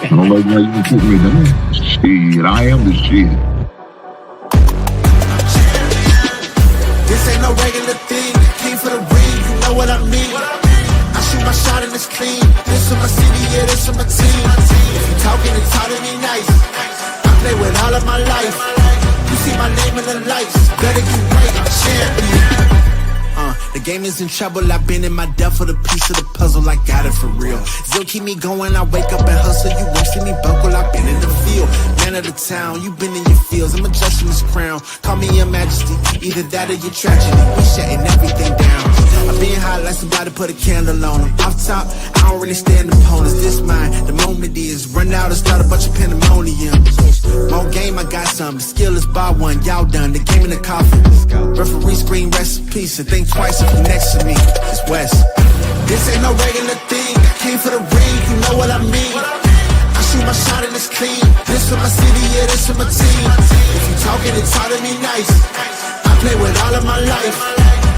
I don't know why you put me down. Shit, I am the shit. This ain't no regular thing. Came for the ring, you know what I mean. I shoot my shot and it's clean. This for my city, yeah, this for my team. If you talking, it's hard to be nice. I play with all of my life. You see my name in the lights. Better get right, I'm champion. The game is in trouble, I've been in my depth for the piece of the puzzle, I got it for real. Still keep me going, I wake up and hustle, you won't see me buckle, I've been in the field. Man of the town, you been in your fields, I'm adjusting this crown. Call me your majesty, either that or your tragedy, we shutting everything down. I've been hot like somebody put a candle on them. Off top, I don't really stand opponents, this mine. The moment is run out and start a bunch of pandemonium. More game, I got some, the skill is bar one, y'all done, the game in the coffin. Referee screen, rest in peace, and think twice if you next to me. It's West. This ain't no regular thing. I came for the ring, you know what I mean. I shoot my shot and it's clean. This for my city, yeah, this for my team. If you talking, it's hard to be nice. I play with all of my life.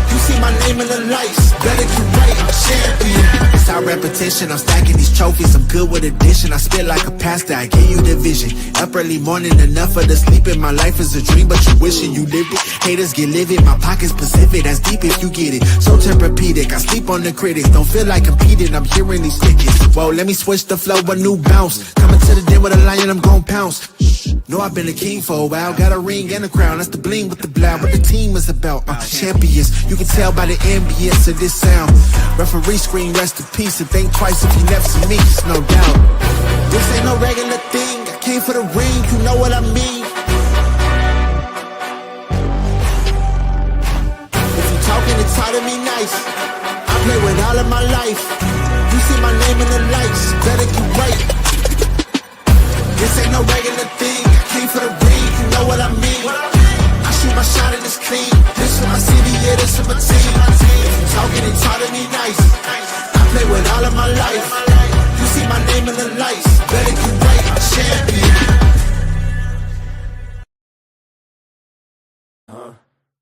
You see my name in the lights. Better get right, I'm champion. It's our repetition, I'm stacking these trophies. I'm good with addition, I spit like a pastor, I give you the vision. Up early morning, enough of the sleeping. My life is a dream, but you wishing you lived it. Haters get livid, my pocket's Pacific. That's deep if you get it. So Tempur-Pedic, I sleep on the critics. Don't feel like competing, I'm hearing these tickets. Whoa, let me switch the flow, a new bounce. Coming to the den with a lion, I'm gon' pounce. Know I've been a king for a while. Got a ring and a crown, that's the bling with the blow. What the team is about, champions. You can tell by the ambience of this sound. Referee screen, rest in peace, and think twice if you next to me, it's no doubt. This ain't no regular thing. I came for the ring, you know what I mean. If you talking, it's hard to be nice. I play with all of my life. You see my name in the lights. Better get right. This ain't no regular thing. I came for the ring, you know what I mean. I shoot my shot and it's clean. This for my city, yeah, this for my team. If you talking, it's hard to be nice. I play with all of my life. You see my name in the lights. Better get right, I'm champion.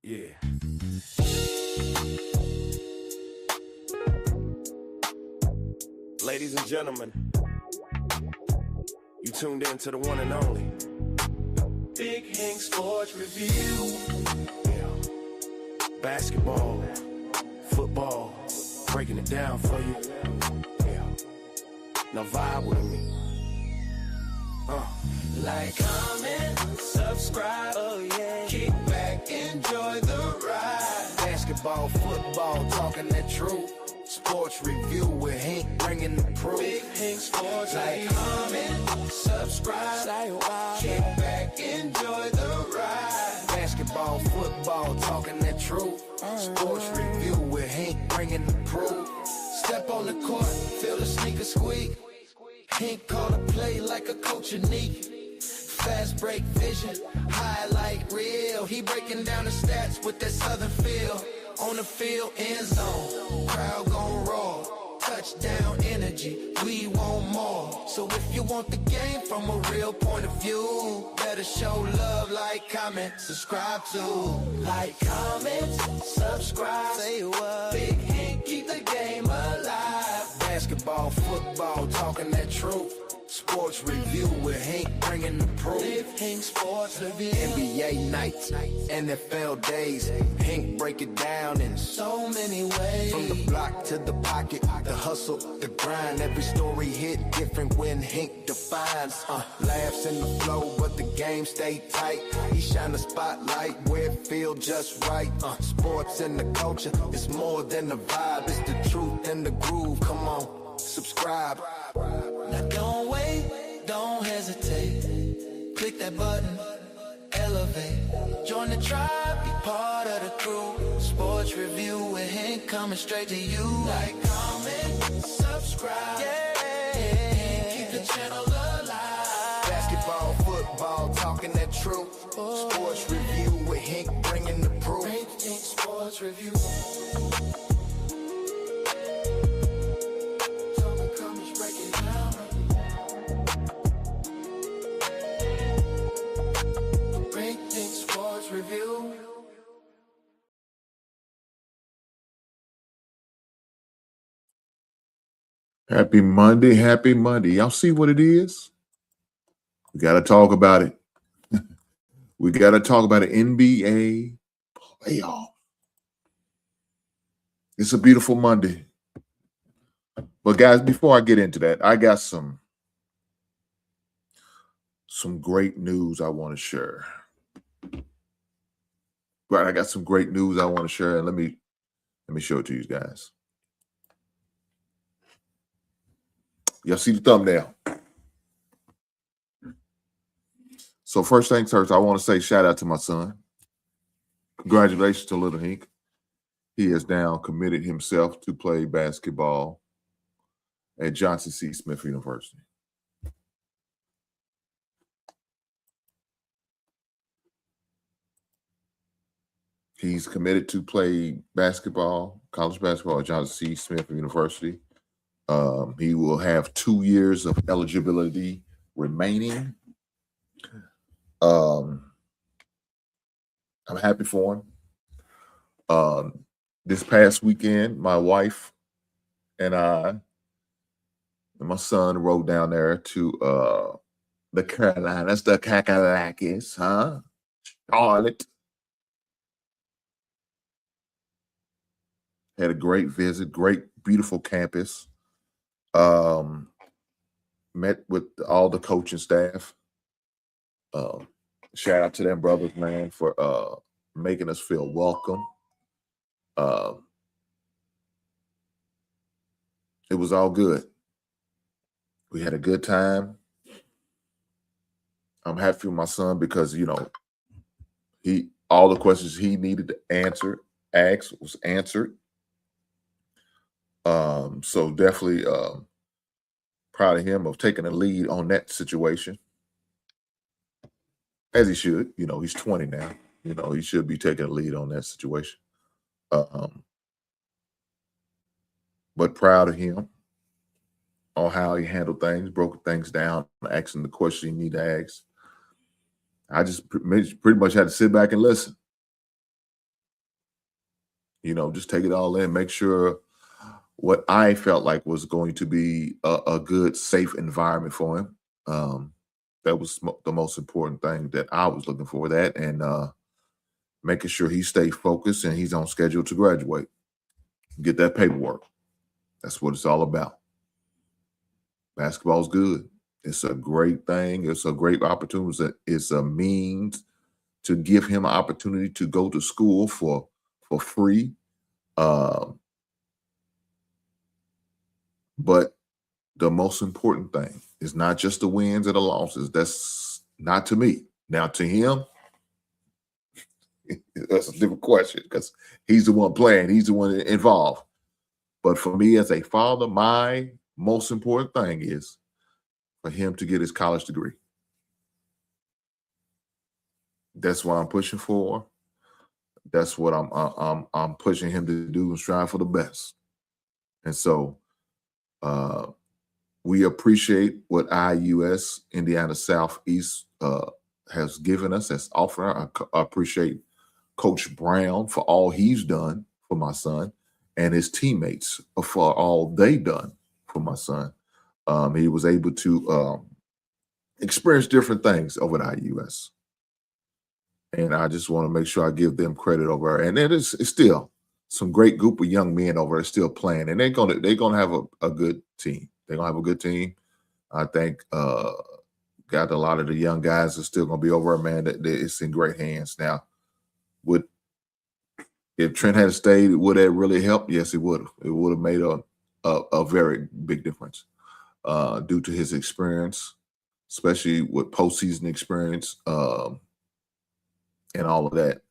Yeah. Ladies and gentlemen, you tuned in to the one and only Big Hank Sports Review. Yeah. Basketball, football, breaking it down for you. Yeah. Now vibe with me. Like, comment, subscribe, oh yeah. Kick back, enjoy the ride. Basketball, football, talking that truth. Sports review with Hank bringing the proof. Big Hank Sports Like, comment, subscribe, say wow. Kick back, enjoy the ride. Basketball, football, talking that truth. Sports review with Hank bringing the proof. Step on the court, feel the sneaker squeak. Hank call a play like a coach unique. Fast break vision, highlight reel. He breaking down the stats with that southern feel. On the field, end zone, crowd gon' roar. Touchdown energy, we want more. So if you want the game from a real point of view, better show love, like, comment, subscribe to. Like, comment, subscribe, say what. Big Hank, keep the game alive. Basketball, football, talking that truth. Sports review with Hank bringing the proof. Big Hank Sports Review. NBA nights, NFL days. Hank break it down in so many ways. From the block to the pocket, the hustle, the grind. Every story hit different when Hank defines. Laughs in the flow, but the game stay tight. He shine the spotlight where it feel just right. Sports and the culture, it's more than a vibe. It's the truth and the groove. Come on, subscribe. Now don't wait, don't hesitate. Click that button, elevate. Join the tribe, be part of the crew. Sports review with Hank coming straight to you. Like, comment, subscribe. Yeah, keep the channel alive. Basketball, football, talking that truth. Sports review with Hank bringing the proof. Hank Sports Review. Review. Happy Monday, happy Monday. Y'all see what it is? We got to talk about it. We got to talk about it. NBA playoff. It's a beautiful Monday. But guys, before I get into that, I got some great news I want to share. Right, I got some great news I want to share, and let me show it to you guys. Y'all see the thumbnail? So first things first, I want to say shout out to my son. Congratulations to Little Hink. He has now committed himself to play basketball at Johnson C. Smith University. He's committed to play basketball, college basketball at Johnson C. Smith University. He will have 2 years of eligibility remaining. I'm happy for him. This past weekend, my wife and I and my son rode down there to the Carolinas, the Kakalakis, Charlotte. Had a great visit, great, beautiful campus. Met with all the coaching staff. Shout out to them brothers, man, for making us feel welcome. It was all good. We had a good time. I'm happy for my son because, all the questions he needed to ask was answered. So definitely proud of him of taking the lead on that situation. As he should. He's 20 now. He should be taking the lead on that situation. But proud of him on how he handled things, broke things down, asking the question he need to ask. I just pretty much had to sit back and listen. Just take it all in, make sure what I felt like was going to be a good, safe environment for him. That was the most important thing that I was looking for, that, and making sure he stayed focused and he's on schedule to graduate. Get that paperwork. That's what it's all about. Basketball's good. It's a great thing. It's a great opportunity. It's a means to give him an opportunity to go to school for free. But the most important thing is not just the wins and the losses. That's not to me. Now, to him, that's a different question because he's the one playing. He's the one involved. But for me as a father, my most important thing is for him to get his college degree. That's what I'm pushing for. That's what I'm pushing him to do and strive for the best. And so we appreciate what IUS, Indiana Southeast, has given us, has offered. I appreciate Coach Brown for all he's done for my son and his teammates for all they've done for my son. He was able to experience different things over at IUS. And I just want to make sure I give them credit over. And it's still some great group of young men over there still playing. And they're gonna have a good team. They're gonna have a good team. I think got a lot of the young guys are still gonna be over, man. That it's in great hands now. If Trent had stayed, would that really help? Yes, it would have. It would have made a very big difference due to his experience, especially with postseason experience and all of that.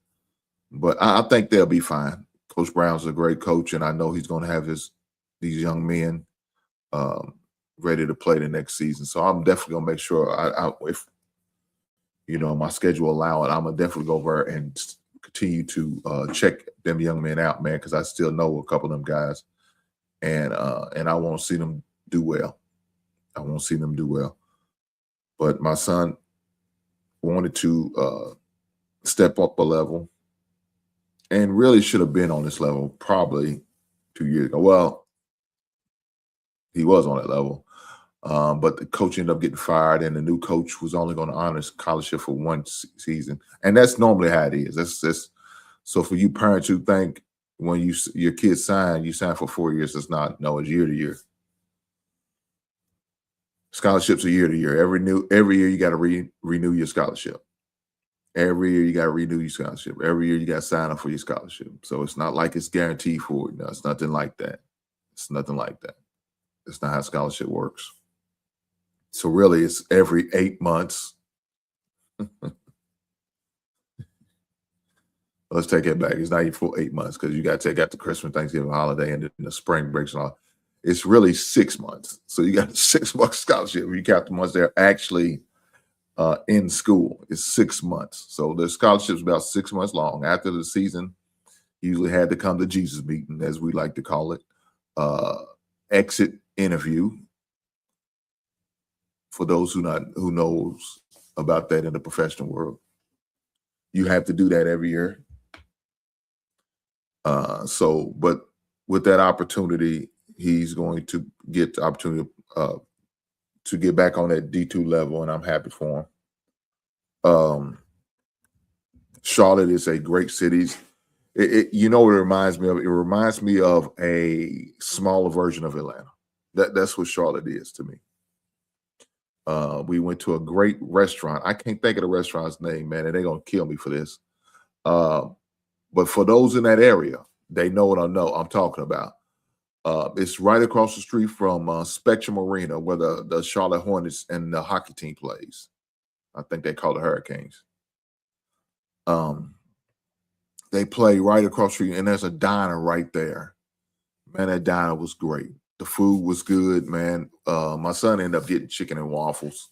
But I think they'll be fine. Coach Brown's a great coach, and I know he's going to have these young men ready to play the next season. So I'm definitely going to make sure, if my schedule allow it, I'm going to definitely go over and continue to check them young men out, man, because I still know a couple of them guys, and I want to see them do well. I want to see them do well. But my son wanted to step up a level and really should have been on this level probably 2 years ago. Well, he was on that level. But the coach ended up getting fired, and the new coach was only going to honor scholarship for one season, and that's normally how it is. That's so for you parents who think when your kids you sign for 4 years. It's not. No, it's year to year. Scholarships are year to year. Every year you got to renew your scholarship. Every year you got to renew your scholarship. Every year you got to sign up for your scholarship. So it's not like it's guaranteed for you. No, it's nothing like that. It's nothing like that. It's not how scholarship works. So really, it's every 8 months. Let's take it back. It's not even for 8 months because you got to take out the Christmas, Thanksgiving holiday, and then the spring breaks and all. It's really 6 months. So you got a 6 month scholarship. You count the months they're actually in school. It's 6 months. So the scholarship's about 6 months long. After the season, you usually had to come to Jesus meeting, as we like to call it, exit interview. For those who knows about that in the professional world, you have to do that every year. But with that opportunity, he's going to get the opportunity to get back on that D2 level, and I'm happy for him. Charlotte is a great city. You know what it reminds me of? It reminds me of a smaller version of Atlanta. That's what Charlotte is to me. We went to a great restaurant. I can't think of the restaurant's name, man, and they're going to kill me for this. But for those in that area, they know what I'm talking about. It's right across the street from Spectrum Arena, where the Charlotte Hornets and the hockey team plays. I think they call it Hurricanes. They play right across the street, and there's a diner right there. Man, that diner was great. The food was good, man. My son ended up getting chicken and waffles.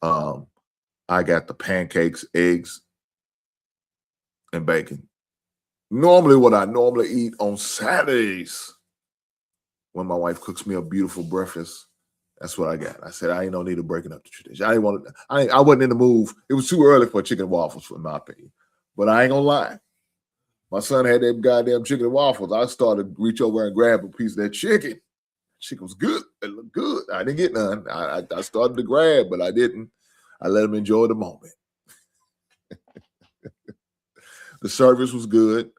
I got the pancakes, eggs, and bacon. Normally what I normally eat on Saturdays when my wife cooks me a beautiful breakfast, that's what I got. I said, I ain't no need of breaking up the tradition. I wasn't in the move. It was too early for chicken and waffles, in my opinion. But I ain't gonna lie. My son had that goddamn chicken and waffles. I started to reach over and grab a piece of that chicken. Chicken was good. It looked good. I didn't get none. I started to grab, but I didn't. I let him enjoy the moment. The service was good.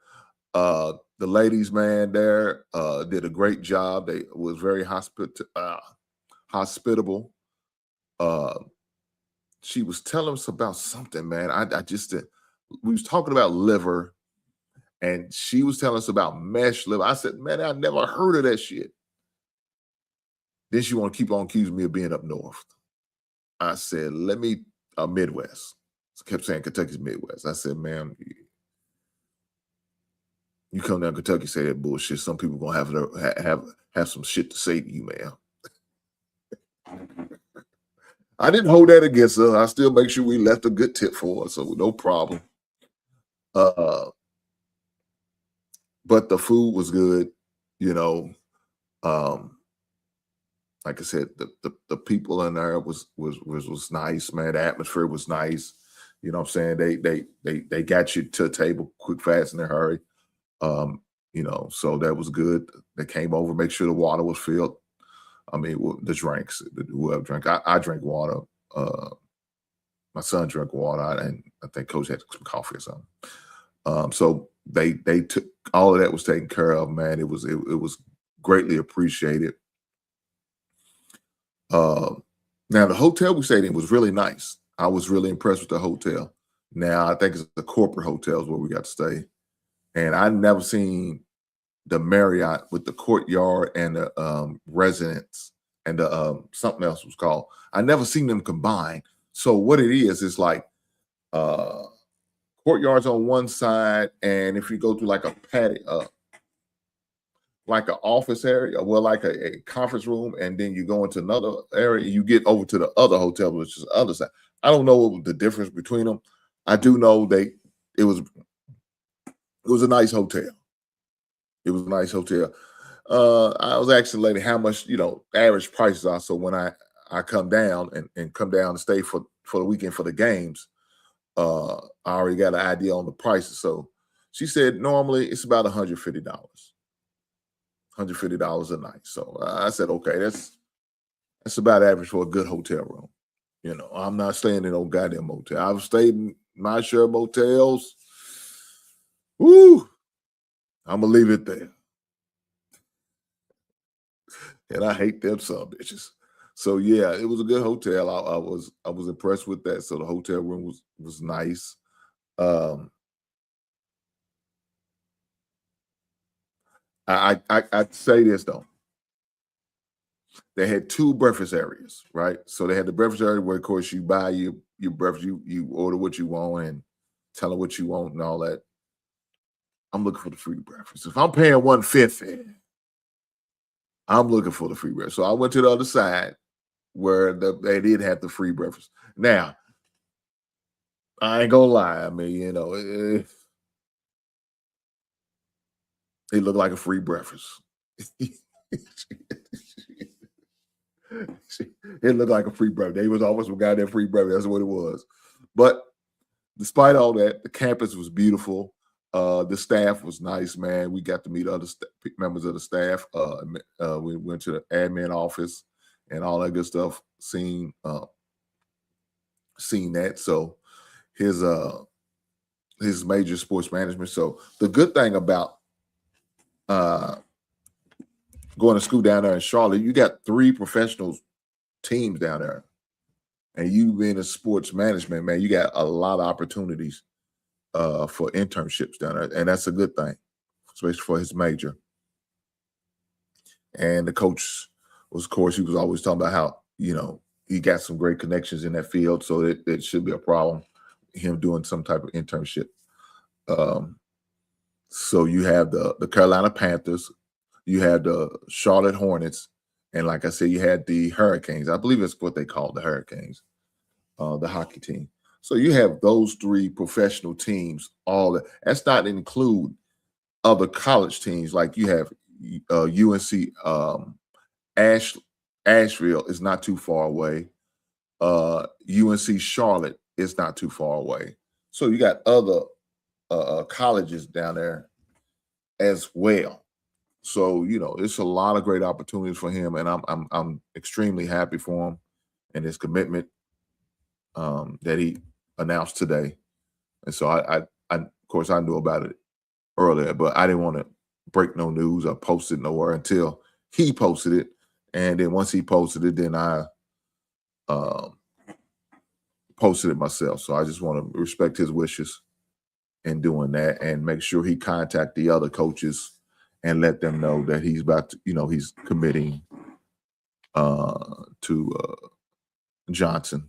The ladies, man, there did a great job. They was very hospitable. She was telling us about something, man. We was talking about liver, and she was telling us about mesh liver. I said, man, I never heard of that shit. Then she want to keep on accusing me of being up north. I said, Midwest. I kept saying Kentucky's Midwest. I said, man, you come down to Kentucky, say that bullshit. Some people gonna have some shit to say to you, man. I didn't hold that against her. I still make sure we left a good tip for her, so no problem. But the food was good, you know. Like I said, the people in there was nice, man. The atmosphere was nice. You know what I'm saying? They got you to a table quick, fast, in a hurry. You know, so that was good. They came over, make sure the water was filled. I mean, the drinks, whoever drank. I drank water. My son drank water, and I think Coach had some coffee or something. So they took all of that was taken care of, man. It was greatly appreciated. Now the hotel we stayed in was really nice. I was really impressed with the hotel. Now I think it's the corporate hotels where we got to stay, and I'd never seen the Marriott with the courtyard and the residence and the something else was called. I never seen them combined. So what it is like courtyards on one side, and if you go to like a patio, like an office area, well, like a conference room, and then you go into another area, you get over to the other hotel, which is the other side. I don't know what the difference between them. I do know it was a nice hotel. It was a nice hotel. I was asking the lady how much, average prices are. So when I come down and come down and stay for the weekend for the games, I already got an idea on the prices. So she said normally it's about $150. $150 a night. So I said, okay, that's That's about average for a good hotel room. You know, I'm not staying in no goddamn motel. I've stayed in my share of motels. Woo! I'm gonna leave it there. And I hate them some bitches. So yeah, it was a good hotel. I was impressed with that. So the hotel room was nice. I'd say this though. They had 2 breakfast areas, right? So they had the breakfast area where, of course, you buy your breakfast, you order what you want and tell them what you want and all that. I'm looking for the free breakfast. If I'm paying $150, I'm looking for the free breakfast. So I went to the other side where they did have the free breakfast. Now, I ain't gonna lie. I mean, you know, it looked like a free breakfast. It looked like a free breakfast. They was almost a goddamn free breakfast. That's what it was. But despite all that, the campus was beautiful. The staff was nice, man. We got to meet other members of the staff. We went to the admin office and all that good stuff. Seen that. So his major sports management. So the good thing about going to school down there in Charlotte, you got 3 professional teams down there. And you being in sports management, man, you got a lot of opportunities for internships down there. And that's a good thing, especially for his major. And the coach was, of course, he was always talking about how, you know, he got some great connections in that field. So it should be a problem, him doing some type of internship. So you have the Carolina Panthers, you had the Charlotte Hornets, and like I said, you had the Hurricanes. I believe it's what they call the Hurricanes, the hockey team. So you have those 3 professional teams. That's not to include other college teams. Like you have UNC Asheville is not too far away. UNC Charlotte is not too far away. So you got other colleges down there as well. So, you know, it's a lot of great opportunities for him, and I'm extremely happy for him and his commitment that he announced today. And so I of course I knew about it earlier, but I didn't want to break no news or post it nowhere until he posted it. And then once he posted it, then I posted it myself. So I just want to respect his wishes in doing that and make sure he contact the other coaches and let them know that he's about to, you know, he's committing to Johnson.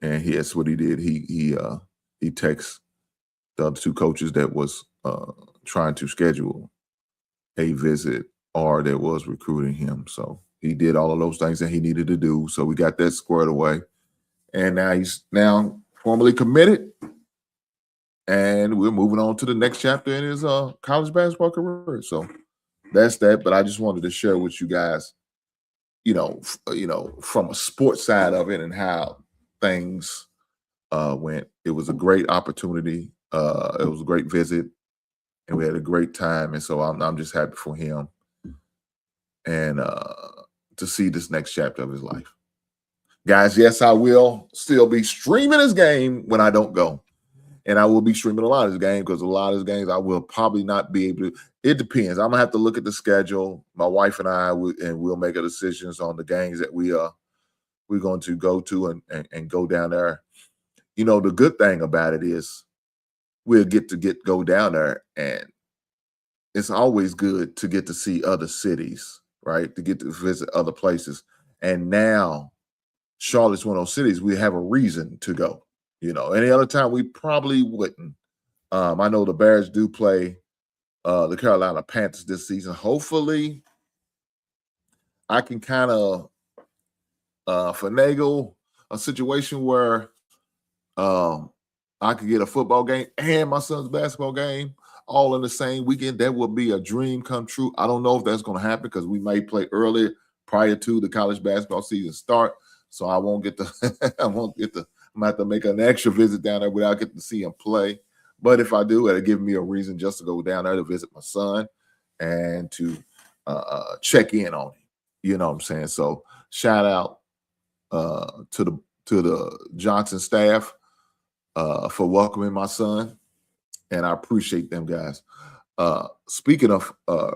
And that's what he did. He texted the other 2 coaches that was trying to schedule a visit or that was recruiting him. So he did all of those things that he needed to do. So we got that squared away. And now he's formally committed. And we're moving on to the next chapter in his college basketball career. So that's that. But I just wanted to share with you guys, you know, from a sports side of it and how things went. It was a great opportunity. It was a great visit, and we had a great time. And so I'm just happy for him and to see this next chapter of his life. Guys, yes, I will still be streaming his game when I don't go. And I will be streaming a lot of his game because a lot of his games I will probably not be able to. It depends. I'm going to have to look at the schedule. My wife and I, we'll make a decisions on the games that we're going to go to and go down there. You know, the good thing about it is we'll go down there, and it's always good to get to see other cities, right? To get to visit other places. And now Charlotte's one of those cities we have a reason to go. You know, any other time we probably wouldn't. I know the Bears do play the Carolina Panthers this season. Hopefully, I can kind of finagle a situation where I could get a football game and my son's basketball game all in the same weekend. That would be a dream come true. I don't know if that's going to happen because we may play early prior to the college basketball season start. So I won't get to I'm going to have to make an extra visit down there without getting to see him play. But if I do, it'll give me a reason just to go down there to visit my son and to check in on him. You know what I'm saying? So shout out to the Johnson staff for welcoming my son, and I appreciate them guys. Speaking of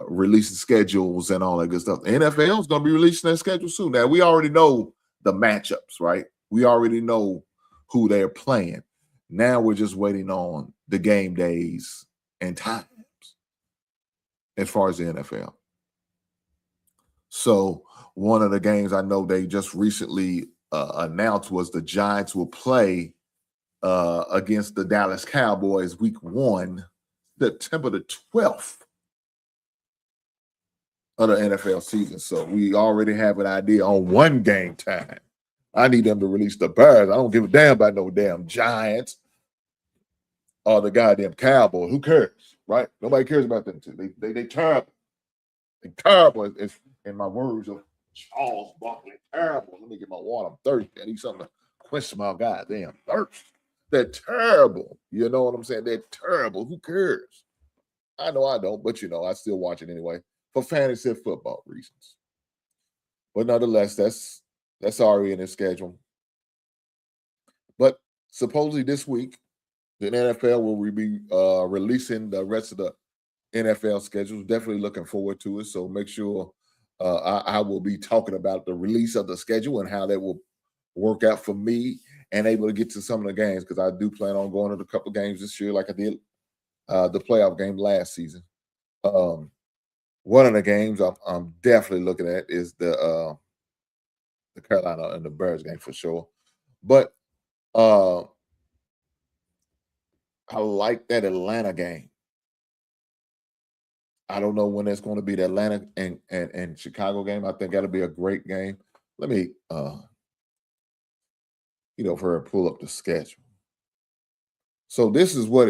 releasing schedules and all that good stuff, the NFL is going to be releasing their schedule soon. Now, we already know the matchups, right? We already know who they're playing. Now we're just waiting on the game days and times as far as the NFL. So one of the games I know they just recently announced was the Giants will play against the Dallas Cowboys week 1, September the 12th of the NFL season. So we already have an idea on one game time. I need them to release the Bears. I don't give a damn about no damn Giants or the goddamn Cowboys. Who cares, right? Nobody cares about them two. They terrible. They terrible. It's in my words of Charles Barkley. Terrible. Let me get my water. I'm thirsty. I need something to quench my goddamn thirst. They're terrible. You know what I'm saying? They're terrible. Who cares? I know I don't, but I still watch it anyway for fantasy football reasons. But nonetheless, that's already in the schedule. But supposedly this week, the NFL will be releasing the rest of the NFL schedules. Definitely looking forward to it. So make sure I will be talking about the release of the schedule and how that will work out for me and able to get to some of the games, because I do plan on going to a couple games this year like I did the playoff game last season. One of the games I'm definitely looking at is the Carolina and the Bears game for sure. But I like that Atlanta game. I don't know when it's going to be, the Atlanta and Chicago game. I think that'll be a great game. Let me for her pull up the schedule. So this is what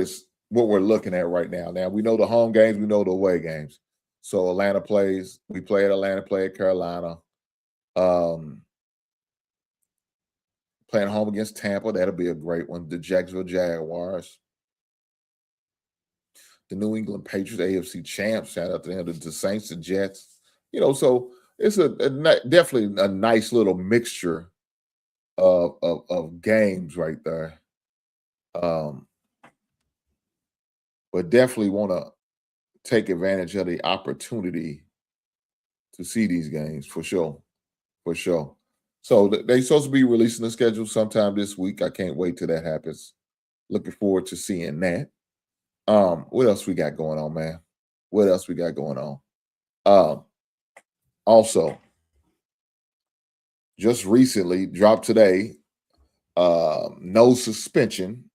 we're looking at right now. Now we know the home games, we know the away games. So Atlanta plays, we play at Atlanta, play at Carolina. Playing home against Tampa, that'll be a great one. The Jacksonville Jaguars, the New England Patriots, AFC champs. Shout out to them. The Saints, the Jets. So it's definitely a nice little mixture of games right there. But definitely want to take advantage of the opportunity to see these games for sure. For sure. So they're supposed to be releasing the schedule sometime this week. I can't wait till that happens. Looking forward to seeing that. What else we got going on, man? What else we got going on? Also, just recently dropped today, no suspension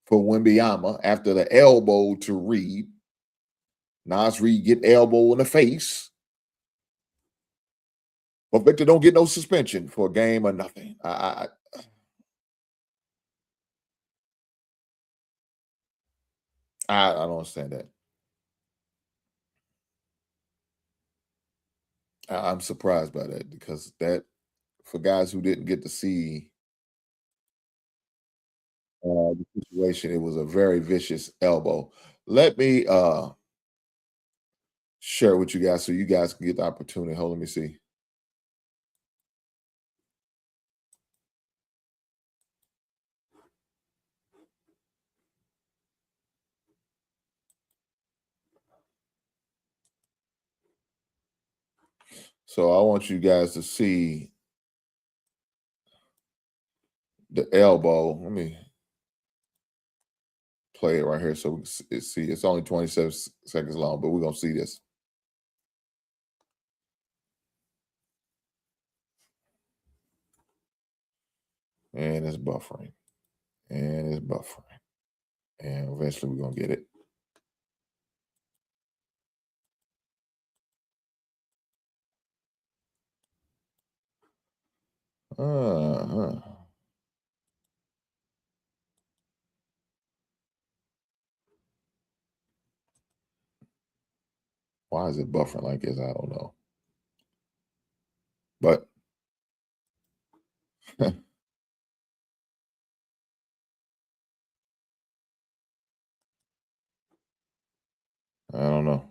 for Wembanyama after the elbow to Reed. Nas Reed get elbow in the face. But Victor don't get no suspension for a game or nothing. I don't understand that. I'm surprised by that, because that, for guys who didn't get to see the situation, it was a very vicious elbow. Let me share with you guys so you guys can get the opportunity. Hold on, let me see. So I want you guys to see the elbow. Let me play it right here so we can see. It's only 27 seconds long, but we're going to see this. And it's buffering. And it's buffering. And eventually we're going to get it. Uh-huh. Why is it buffering like this? I don't know. But I don't know.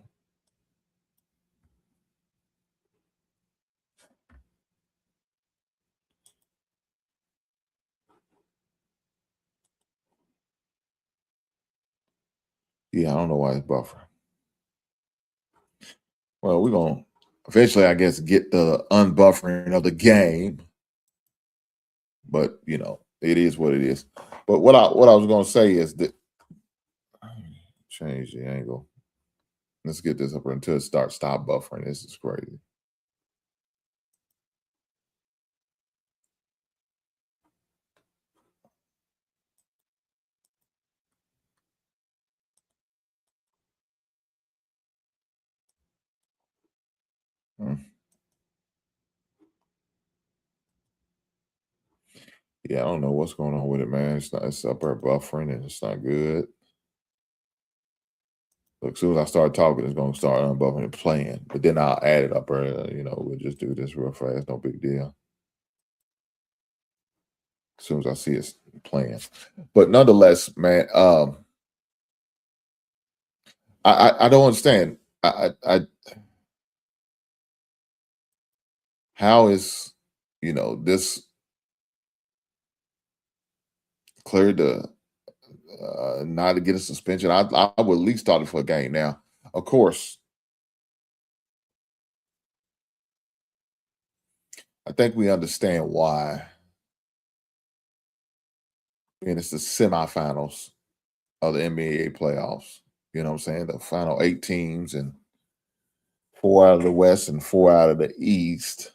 Yeah, I don't know why it's buffering. Well, we're going to eventually, I guess, get the unbuffering of the game. But, it is what it is. But what I was going to say is that change the angle. Let's get this up until it stop buffering. This is crazy. Yeah, I don't know what's going on with it, man. It's up there buffering and it's not good. Look, as soon as I start talking, it's going to start unbuffering and playing. But then I'll add it up there. We'll just do this real fast. No big deal. As soon as I see it playing. But nonetheless, man, I don't understand. How is this cleared to not to get a suspension? I would at least start it for a game. Now, of course, I think we understand why. And it's the semifinals of the NBA playoffs. You know what I'm saying? The final 8 teams and 4 out of the West and 4 out of the East.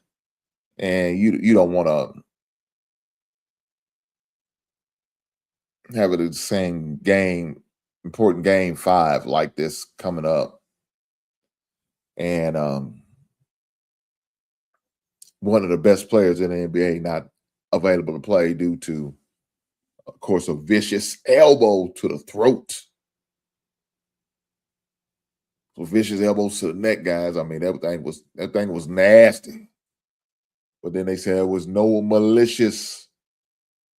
And you don't want to have it the same game, important game 5 like this coming up. And one of the best players in the NBA not available to play due to, of course, a vicious elbow to the throat. So vicious elbows to the neck, guys. I mean, that thing was nasty. But then they said it was no malicious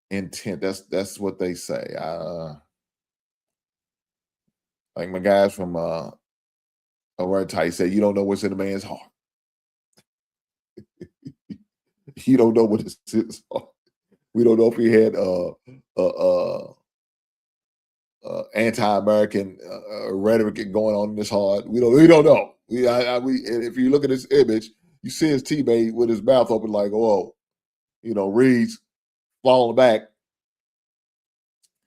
intent. That's what they say. Like my guys from Around Tight said, you don't know what's in a man's heart. You don't know what is in his heart. We don't know if he had anti-American rhetoric going on in his heart. We don't know. And if you look at this image, you see his teammate with his mouth open, like, oh, Reed's falling back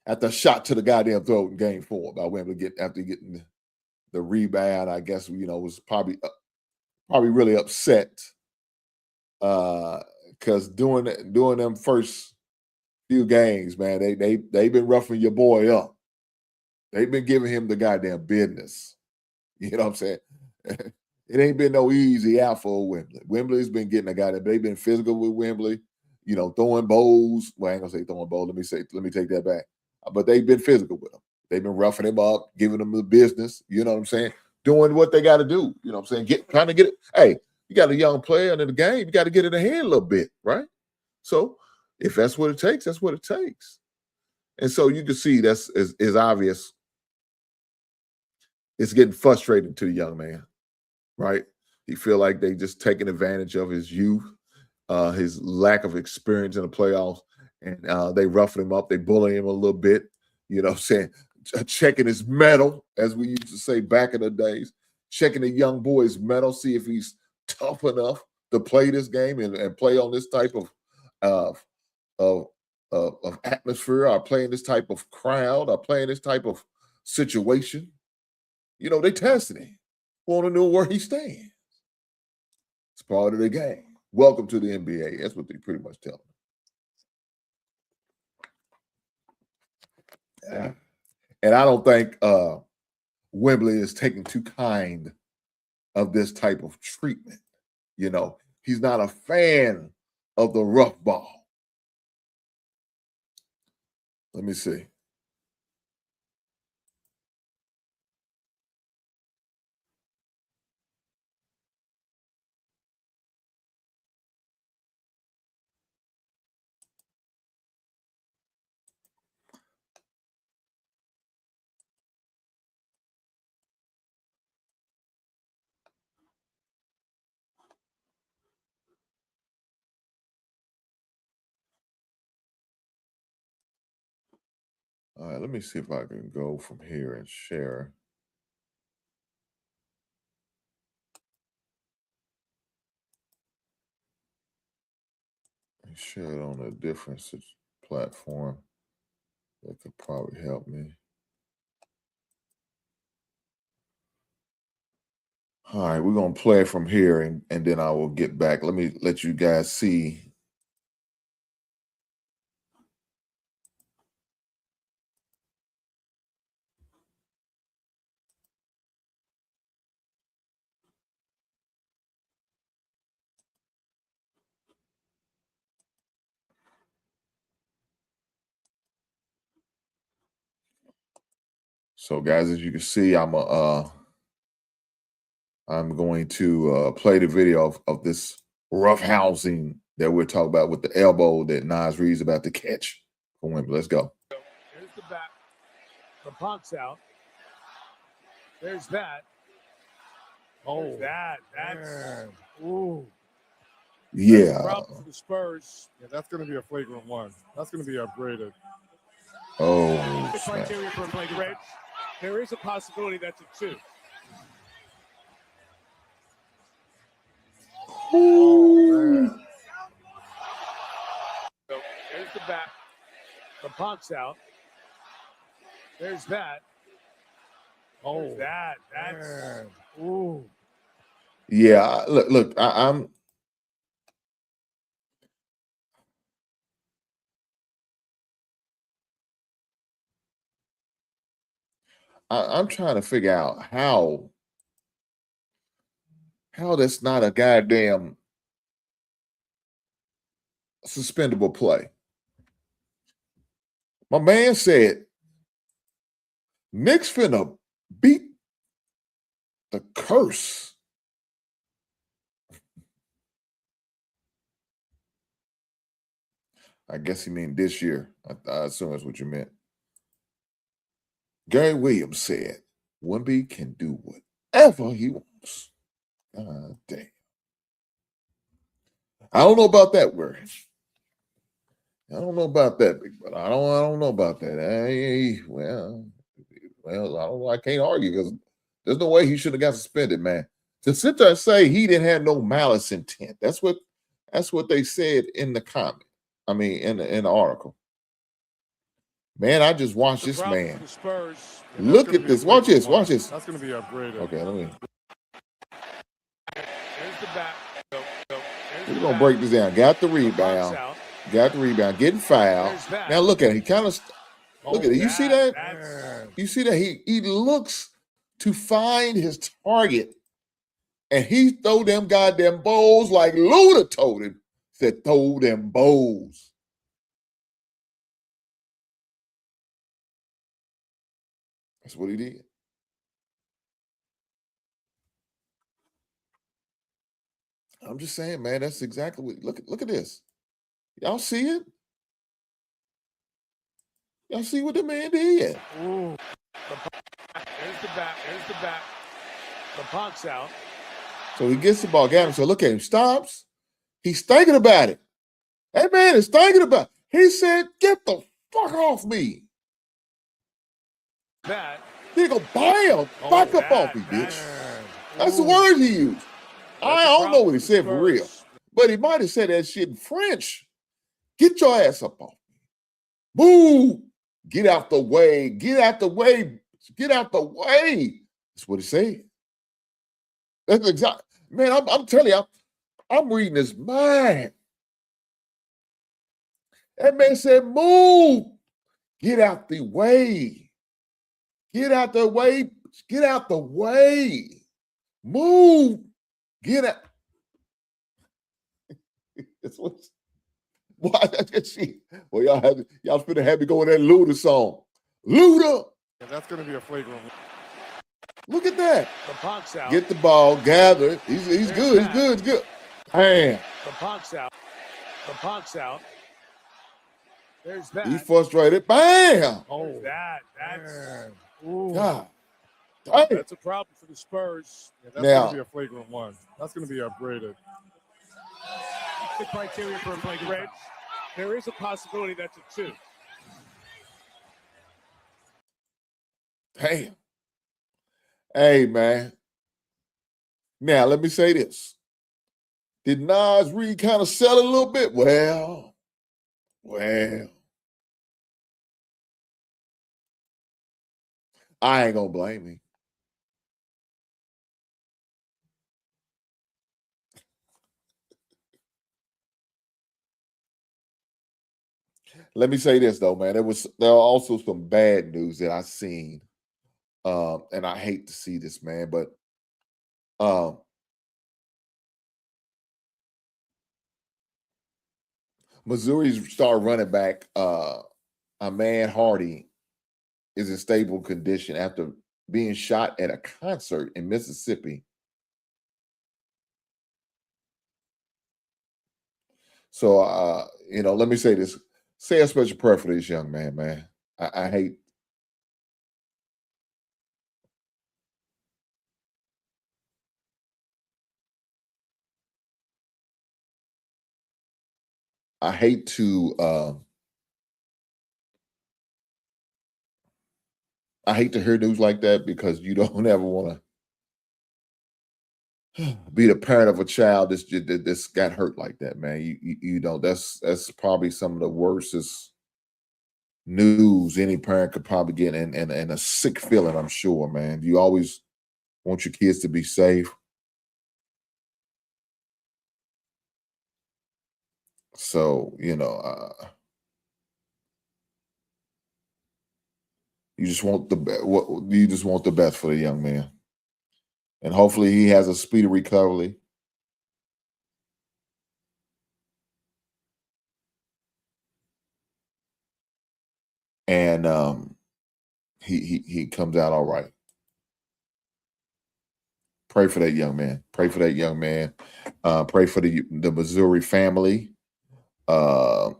at the shot to the goddamn throat in Game 4 by Wembley after getting the rebound. I guess was probably really upset because during them first few games, man, they've been roughing your boy up. They've been giving him the goddamn business. You know what I'm saying? It ain't been no easy out for Wembley. Wembley's been getting a guy that they've been physical with Wembley, throwing bowls. Well, I ain't gonna say throwing bowls. Let me take that back. But they've been physical with him. They've been roughing him up, giving him the business. You know what I'm saying? Doing what they got to do. You know what I'm saying? Trying to get it. Hey, you got a young player in the game. You got to get it ahead a little bit, right? So if that's what it takes, that's what it takes. And so you can see that's is obvious. It's getting frustrating to the young man, right? He feel like they just taking advantage of his youth, his lack of experience in the playoffs, and they roughing him up. They bully him a little bit, saying, checking his metal, as we used to say back in the days, checking the young boy's metal, see if he's tough enough to play this game and play on this type of atmosphere, or playing this type of crowd, or playing this type of situation. They tested him. Want to know where he stands. It's part of the game. Welcome to the NBA. That's what they pretty much tell him. And I don't think Wembley is taking too kind of this type of treatment. He's not a fan of the rough ball. Let me see. All right, let me see if I can go from here and share. share it on a different platform. That could probably help me. All right, we're going to play it from here, and then I will get back. Let me let you guys see. So, guys, as you can see, I'm going to play the video of this rough housing that we're talking about with the elbow that Nas Reed's about to catch for Wembley. Let's go. There's the back. The punk's out. There's that. Oh, that's ooh. Yeah. That's a problem for the Spurs. Yeah, that's going to be a flagrant one. That's going to be upgraded. Oh, The criteria for a flagrant. There is a possibility that's a 2. Oh, man. So there's the back. The punk's out. There's that. Oh, that's ooh. Yeah. Look. I'm trying to figure out how that's not a goddamn suspendable play. My man said Knicks finna beat the curse. I guess he meant this year. I assume that's what you meant. Gary Williams said Wemby can do whatever he wants. God damn. I don't know about that word. I don't know about that, big brother. I don't know about that. Well, I don't know. I can't argue because there's no way he should have got suspended, man. To sit there and say he didn't have no malice intent. That's what they said in the comment. I mean, in the article. Man, I just watched this man. Spurs. Yeah, Look at this. Watch this. Watch this. That's going to be upgraded. Okay, let me. There's the back. We're gonna break this down. Got the rebound. Getting fouled. Now look at it. He kind of look at it. You see that? You see that? He looks to find his target, and he throw them goddamn bowls like Luda told him. Said throw them bowls. That's what he did. I'm just saying, man. That's exactly what. Look at this. Y'all see it? Y'all see what the man did? Ooh. There's the back. There's the back. The punk's out. So he gets the ball. Got him. So look at him. Stops. He's thinking about it. That man is thinking about it. He said, "Get the fuck off me." That. He go, bam, back up off me, bitch. That's the word he used. I don't know what he said for real, but he might have said that shit in French. Get your ass up off me. Move. Get out the way. Get out the way. Get out the way. That's what he said. That's exactly. Man, I'm telling you, I'm reading his mind. That man said, move. Get out the way. Get out the way. Get out the way. Move. Get out. That's what. Why that shit? Well, y'all finna have me go in that Luda song. Luda. Yeah, that's going to be a flagrant one. Look at that. The punk's out. Get the ball, gather. He's good. He's good. He's good. Man. The punk's out. The punk's out. There's that. He's frustrated. Bam. Oh, that's ooh. God. Dang. That's a problem for the Spurs. Yeah, that's going to be a flagrant one. That's going to be upgraded. The criteria for a flagrant. There is a possibility that's a 2. Damn. Hey, man. Now, let me say this. Did Nas Reed kind of sell it a little bit? Well, I ain't gonna blame him. Let me say this though, man. There are also some bad news that I seen, and I hate to see this, man. But Missouri's star running back, man Hardy, is in stable condition after being shot at a concert in Mississippi. So, let me say this. Say a special prayer for this young man, man. I hate. I hate to hear news like that because you don't ever want to be the parent of a child that's got hurt like that, man. You know that's probably some of the worstest news any parent could probably get, and a sick feeling, I'm sure, man. You always want your kids to be safe. So, you just want the best for the young man. And hopefully he has a speedy recovery. And he comes out all right. Pray for that young man. Pray for that young man. Pray for the Missouri family. So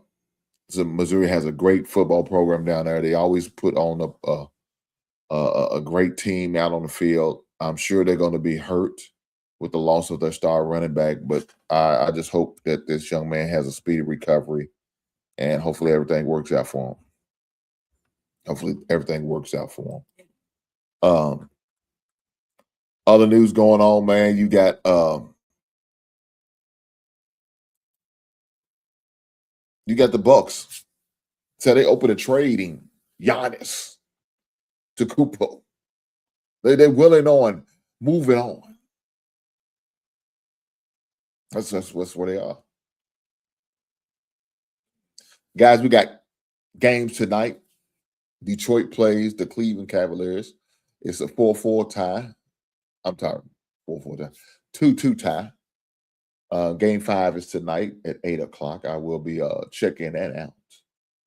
Missouri has a great football program down there. They always put on a great team out on the field. I'm sure they're going to be hurt with the loss of their star running back, but I just hope that this young man has a speedy recovery, and hopefully everything works out for him. Other news going on, man. You got the Bucks. So they open a trading Giannis to Kupo. They're willing on moving on. That's where they are. Guys, we got games tonight. Detroit plays the Cleveland Cavaliers. It's a 4-4 tie. I'm tired. 4-4 tie. 2-2 tie. Game 5 is tonight at 8 o'clock. I will be checking that out.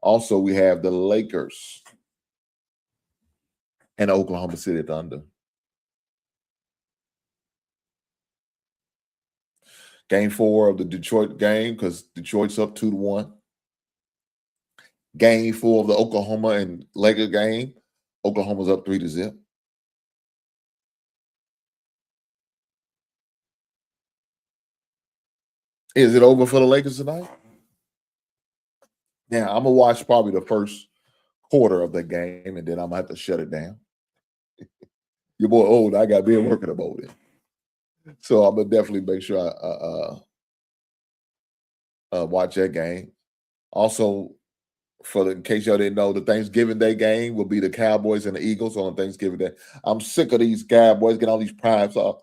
Also, we have the Lakers and Oklahoma City Thunder. Game 4 of the Detroit game, because Detroit's up 2-1. Game 4 of the Oklahoma and Lakers game. Oklahoma's up 3-0. Is it over for the Lakers tonight? Now, I'm going to watch probably the first quarter of the game, and then I'm going to have to shut it down. Your boy old, I got to be working about it. So I'm going to definitely make sure I watch that game. Also, in case y'all didn't know, the Thanksgiving Day game will be the Cowboys and the Eagles on Thanksgiving Day. I'm sick of these Cowboys getting all these primes off.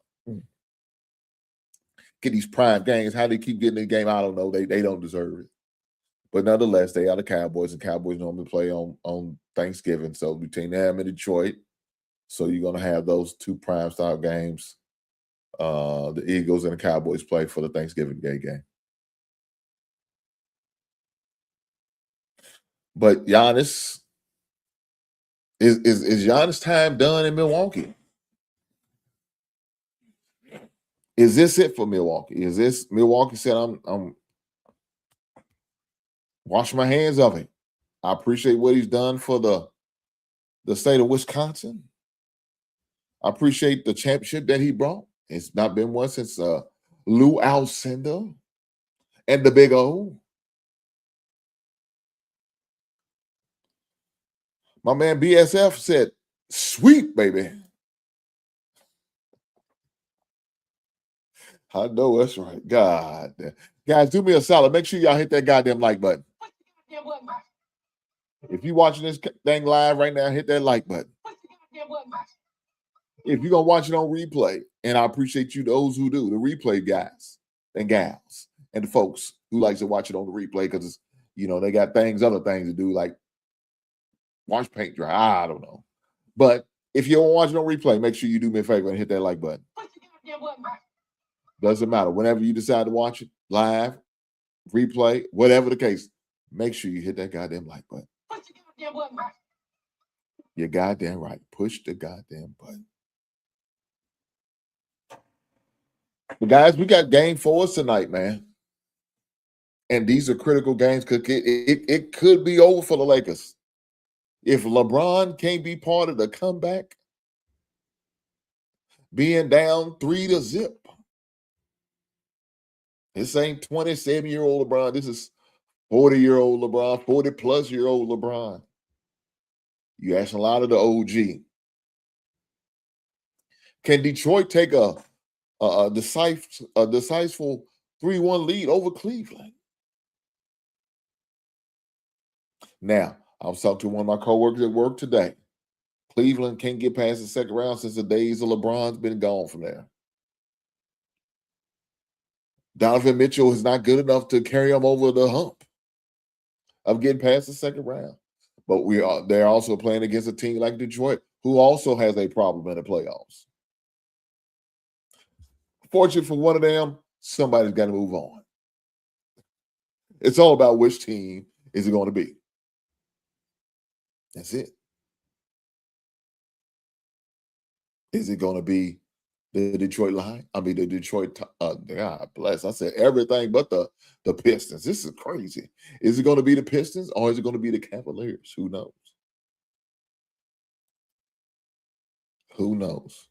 Get these prime games. How they keep getting the game, I don't know. They don't deserve it. But nonetheless, they are the Cowboys, and Cowboys normally play on Thanksgiving. So between them and Detroit, so you're going to have those two prime style games. The Eagles and the Cowboys play for the Thanksgiving Day game. But Giannis, is Giannis' time done in Milwaukee? Is this it for Milwaukee? Is this Milwaukee said I'm wash my hands of it? I appreciate what he's done for the state of Wisconsin. I appreciate the championship that he brought. It's not been one since Lou Alcindor and the Big O. My man BSF said, "Sweet, baby." I know that's right. God damn. Guys, do me a solid. Make sure y'all hit that goddamn like button. If you're watching this thing live right now, hit that like button. If you're going to watch it on replay, and I appreciate you, those who do, the replay guys and gals, and the folks who like to watch it on the replay because it's, you know, they got other things to do, like watch paint dry. I don't know. But if you don't watch it on replay, make sure you do me a favor and hit that like button. Doesn't matter. Whenever you decide to watch it, live, replay, whatever the case, make sure you hit that goddamn like button. You're goddamn right. Push the goddamn button. But guys, we got game 4 tonight, man. And these are critical games because it could be over for the Lakers. If LeBron can't be part of the comeback, being down 3-0. This ain't 27-year-old LeBron. This is 40-year-old LeBron, 40-plus-year-old LeBron. You asking a lot of the OG. Can Detroit take a decisive 3-1 lead over Cleveland? Now, I was talking to one of my coworkers at work today. Cleveland can't get past the second round since the days of LeBron's been gone from there. Donovan Mitchell is not good enough to carry them over the hump of getting past the second round. But they're also playing against a team like Detroit, who also has a problem in the playoffs. Fortunate for one of them, somebody's got to move on. It's all about which team is it going to be. That's it. Is it going to be the Detroit Lions? I mean, the Detroit, God bless. I said everything but the Pistons. This is crazy. Is it going to be the Pistons or is it going to be the Cavaliers? Who knows? Who knows?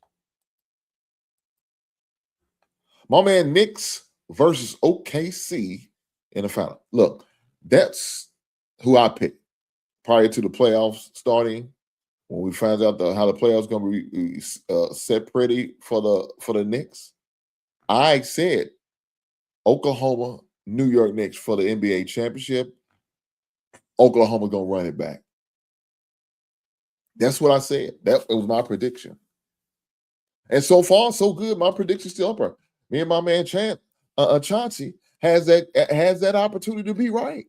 My man Knicks versus OKC in the final. Look, that's who I picked prior to the playoffs starting. When we find out how the playoffs going to be set pretty for the Knicks, I said Oklahoma, New York Knicks for the NBA championship. Oklahoma going to run it back. That's what I said. That was my prediction. And so far, so good. My prediction still up there. Me and my man Chauncey has that opportunity to be right.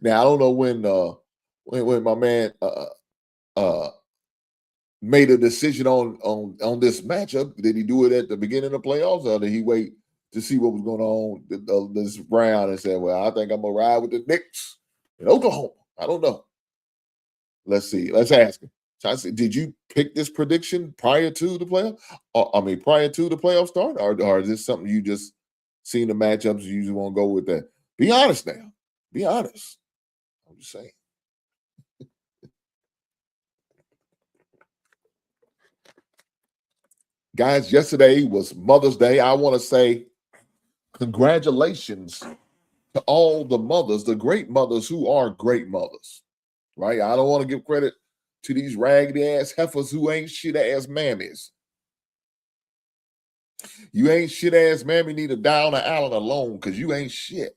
Now I don't know when my man made a decision on this matchup. Did he do it at the beginning of the playoffs, or did he wait to see what was going on this round and say, "Well, I think I'm gonna ride with the Knicks in Oklahoma"? I don't know. Let's see. Let's ask him. Chauncey, did you pick this prediction prior to the playoff? Prior to the playoff start, or is this something you just seen the matchups? You usually want to go with that? Be honest now. Be honest. I'm just saying. Guys, yesterday was Mother's Day. I want to say congratulations to all the mothers, the great mothers who are great mothers, right? I don't want to give credit to these raggedy ass heifers who ain't shit ass mammies. You ain't shit ass mammy need to die on the island alone because you ain't shit.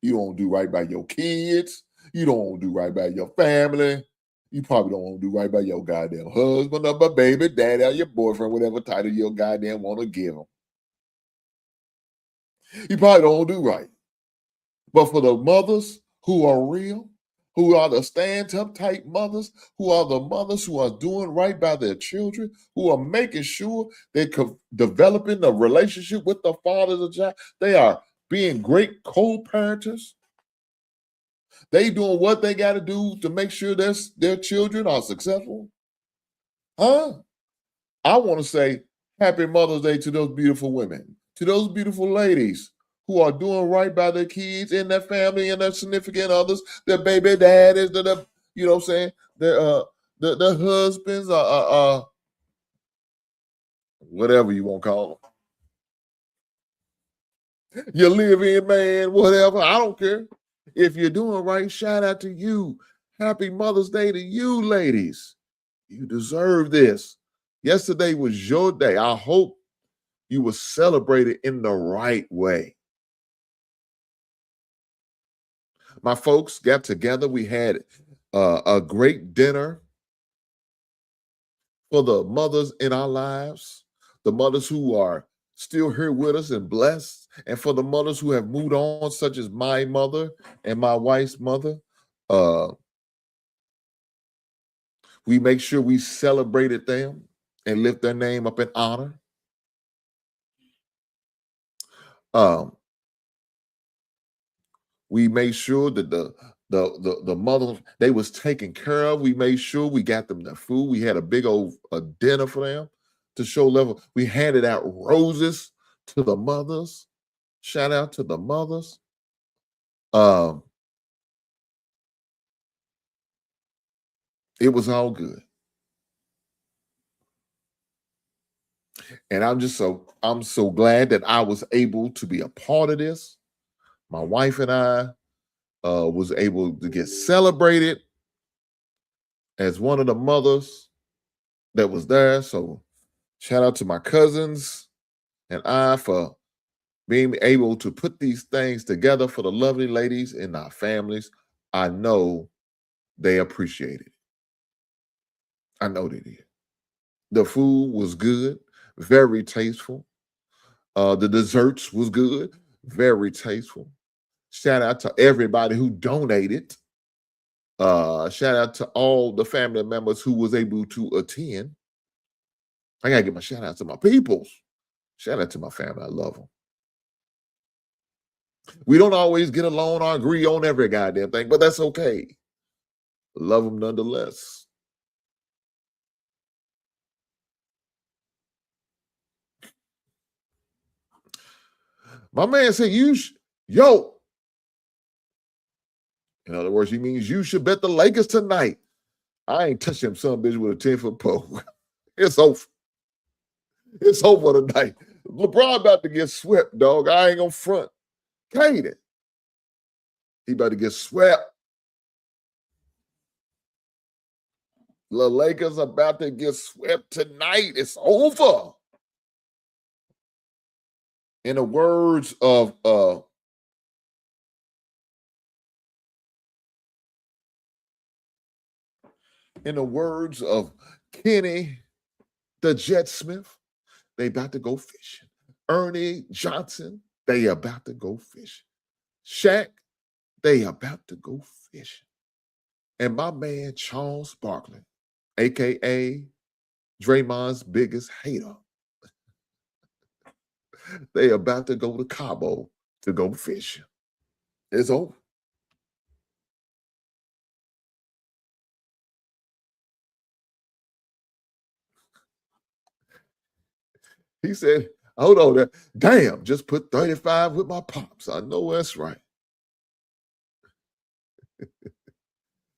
You don't do right by your kids. You don't do right by your family. You probably don't want to do right by your goddamn husband or my baby daddy or your boyfriend, whatever title you goddamn want to give them. You probably don't do right. But for the mothers who are real, who are the stand-up type mothers, who are the mothers who are doing right by their children, who are making sure they're developing a relationship with the father of the child, they are being great co-parenters. They doing what they got to do to make sure their children are successful. I want to say happy Mother's Day to those beautiful women, to those beautiful ladies who are doing right by their kids and their family and their significant others, their baby daddies, you know what I'm saying, their husbands, whatever you want to call them. Your live-in man, whatever. I don't care. If you're doing right, shout out to you. Happy Mother's Day to you, ladies. You deserve this. Yesterday was your day. I hope you were celebrated in the right way. My folks got together. We had a great dinner for the mothers in our lives, the mothers who are still here with us and blessed, and for the mothers who have moved on, such as my mother and my wife's mother. We make sure we celebrated them and lift their name up in honor. We made sure that the mother they was taken care of. We made sure we got them their food. We had a big old dinner for them to show love. We handed out roses to the mothers. Shout out to the mothers. It was all good. And I'm so glad that I was able to be a part of this. My wife and I was able to get celebrated as one of the mothers that was there. So shout out to my cousins and I for being able to put these things together for the lovely ladies in our families. I know they appreciate it. I know they did. The food was good, very tasteful. The desserts was good, very tasteful. Shout out to everybody who donated. Shout out to all the family members who was able to attend. I gotta give my shout out to my peoples. Shout out to my family. I love them. We don't always get along or agree on every goddamn thing, but that's okay. Love them nonetheless. My man said, yo. In other words, he means you should bet the Lakers tonight. I ain't touching some bitch with a 10-foot pole. It's over. It's over tonight. LeBron about to get swept, dog. I ain't gonna front. Katie. He about to get swept. The Lakers about to get swept tonight. It's over. In the words of Kenny the Jet Smith, they about to go fishing. Ernie Johnson, they about to go fishing. Shaq, they about to go fishing. And my man Charles Barkley, aka Draymond's biggest hater, they about to go to Cabo to go fishing. It's over. He said, hold on there. Damn, just put 35 with my pops. I know that's right.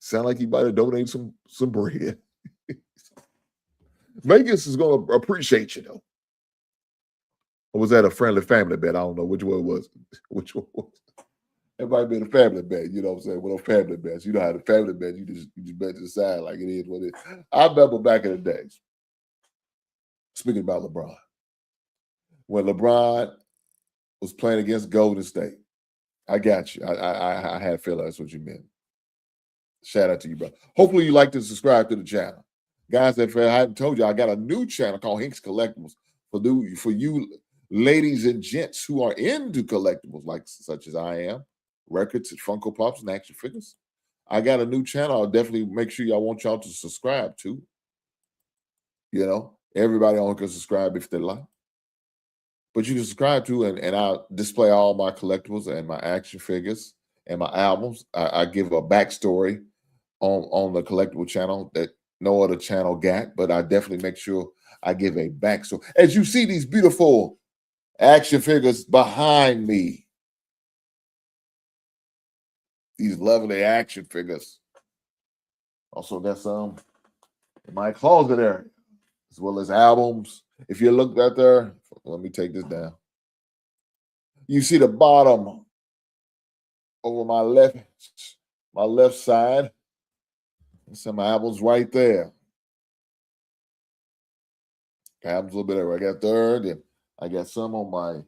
Sound like he might have donated some bread. Vegas is going to appreciate you, though. Or was that a friendly family bet? I don't know which one it was. Which one was it? It might be a family bet, you know what I'm saying? Well, no family bets. You know how the family bet, you just bet to the side like it is what it is. I remember back in the days, speaking about LeBron, when LeBron was playing against Golden State. I got you. I had a feeling that's what you meant. Shout out to you, bro. Hopefully you like to subscribe to the channel. Guys, if I haven't told you, I got a new channel called Hinks Collectibles for you ladies and gents who are into collectibles, like such as I am, records, Funko Pops, and action figures. I got a new channel. I'll definitely make sure I want y'all to subscribe to. You know, everybody only can subscribe if they like. But you can subscribe to, and I'll display all my collectibles and my action figures and my albums. I give a backstory on the collectible channel that no other channel got, but I definitely make sure I give a backstory. As you see these beautiful action figures behind me, these lovely action figures. Also got some in my closet area, as well as albums. If you look right there, let me take this down. You see the bottom over my left side. Some albums right there. Albums a little bit everywhere. I got third, and I got some on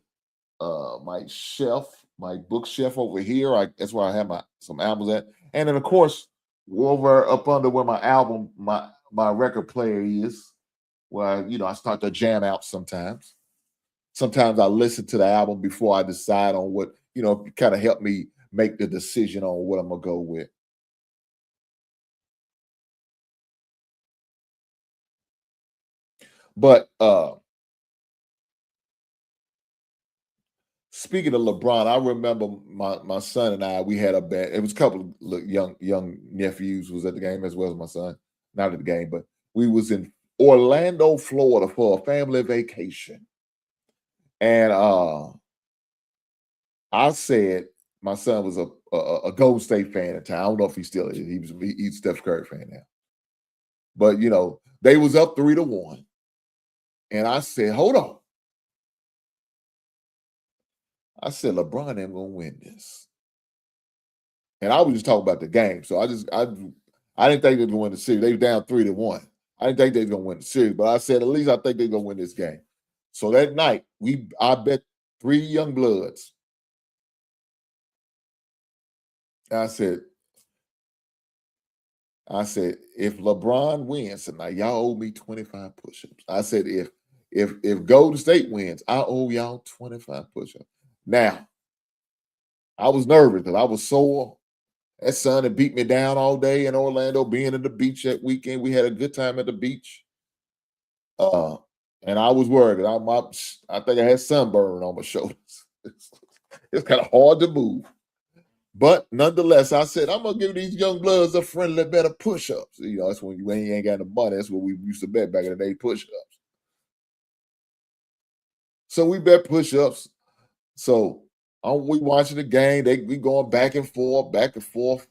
my shelf, my bookshelf over here. That's where I have some albums at. And then of course, over up under where my record player is, where I start to jam out sometimes. Sometimes I listen to the album before I decide on what, kind of help me make the decision on what I'm gonna go with. But speaking of LeBron, I remember my son and I, we had a bet. It was a couple of young nephews was at the game as well as my son. Not at the game, but we was in Orlando, Florida for a family vacation. And I said my son was a Golden State fan at the time. I don't know if he still is. He's a Steph Curry fan now. But they was up 3-1. And I said, hold on. I said, LeBron ain't gonna win this. And I was just talking about the game. So I didn't think they were gonna win the series. They were down 3-1. I didn't think they were gonna win the series, but I said, at least I think they're gonna win this game. So that night, I bet 3 young bloods. I said, if LeBron wins tonight, y'all owe me 25 push-ups. I said, if Golden State wins, I owe y'all 25 push-ups. Now, I was nervous because I was sore. That son had beat me down all day in Orlando, being at the beach that weekend. We had a good time at the beach. And I was worried. I think I had sunburn on my shoulders. It's kind of hard to move. But nonetheless, I said, I'm going to give these young bloods a friendly bet of push-ups. That's when you ain't got the money. That's what we used to bet back in the day, push-ups. So we bet push-ups. So we watching the game. We going back and forth, back and forth.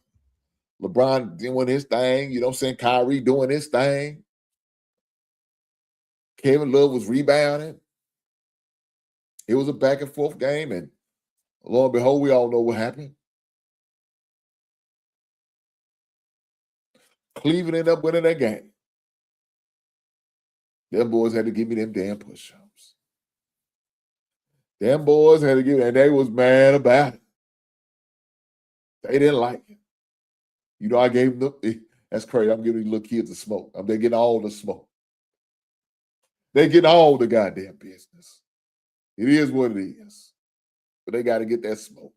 LeBron doing his thing. You know what I'm saying? Kyrie doing his thing. Kevin Love was rebounding. It was a back and forth game. And lo and behold, we all know what happened. Cleveland ended up winning that game. Them boys had to give me them damn push-ups. Them boys had to give, and they was mad about it. They didn't like it. I gave them that's crazy. I'm giving these little kids a smoke. They're getting all the smoke. They getting all the goddamn business. It is what it is. But they got to get that smoke.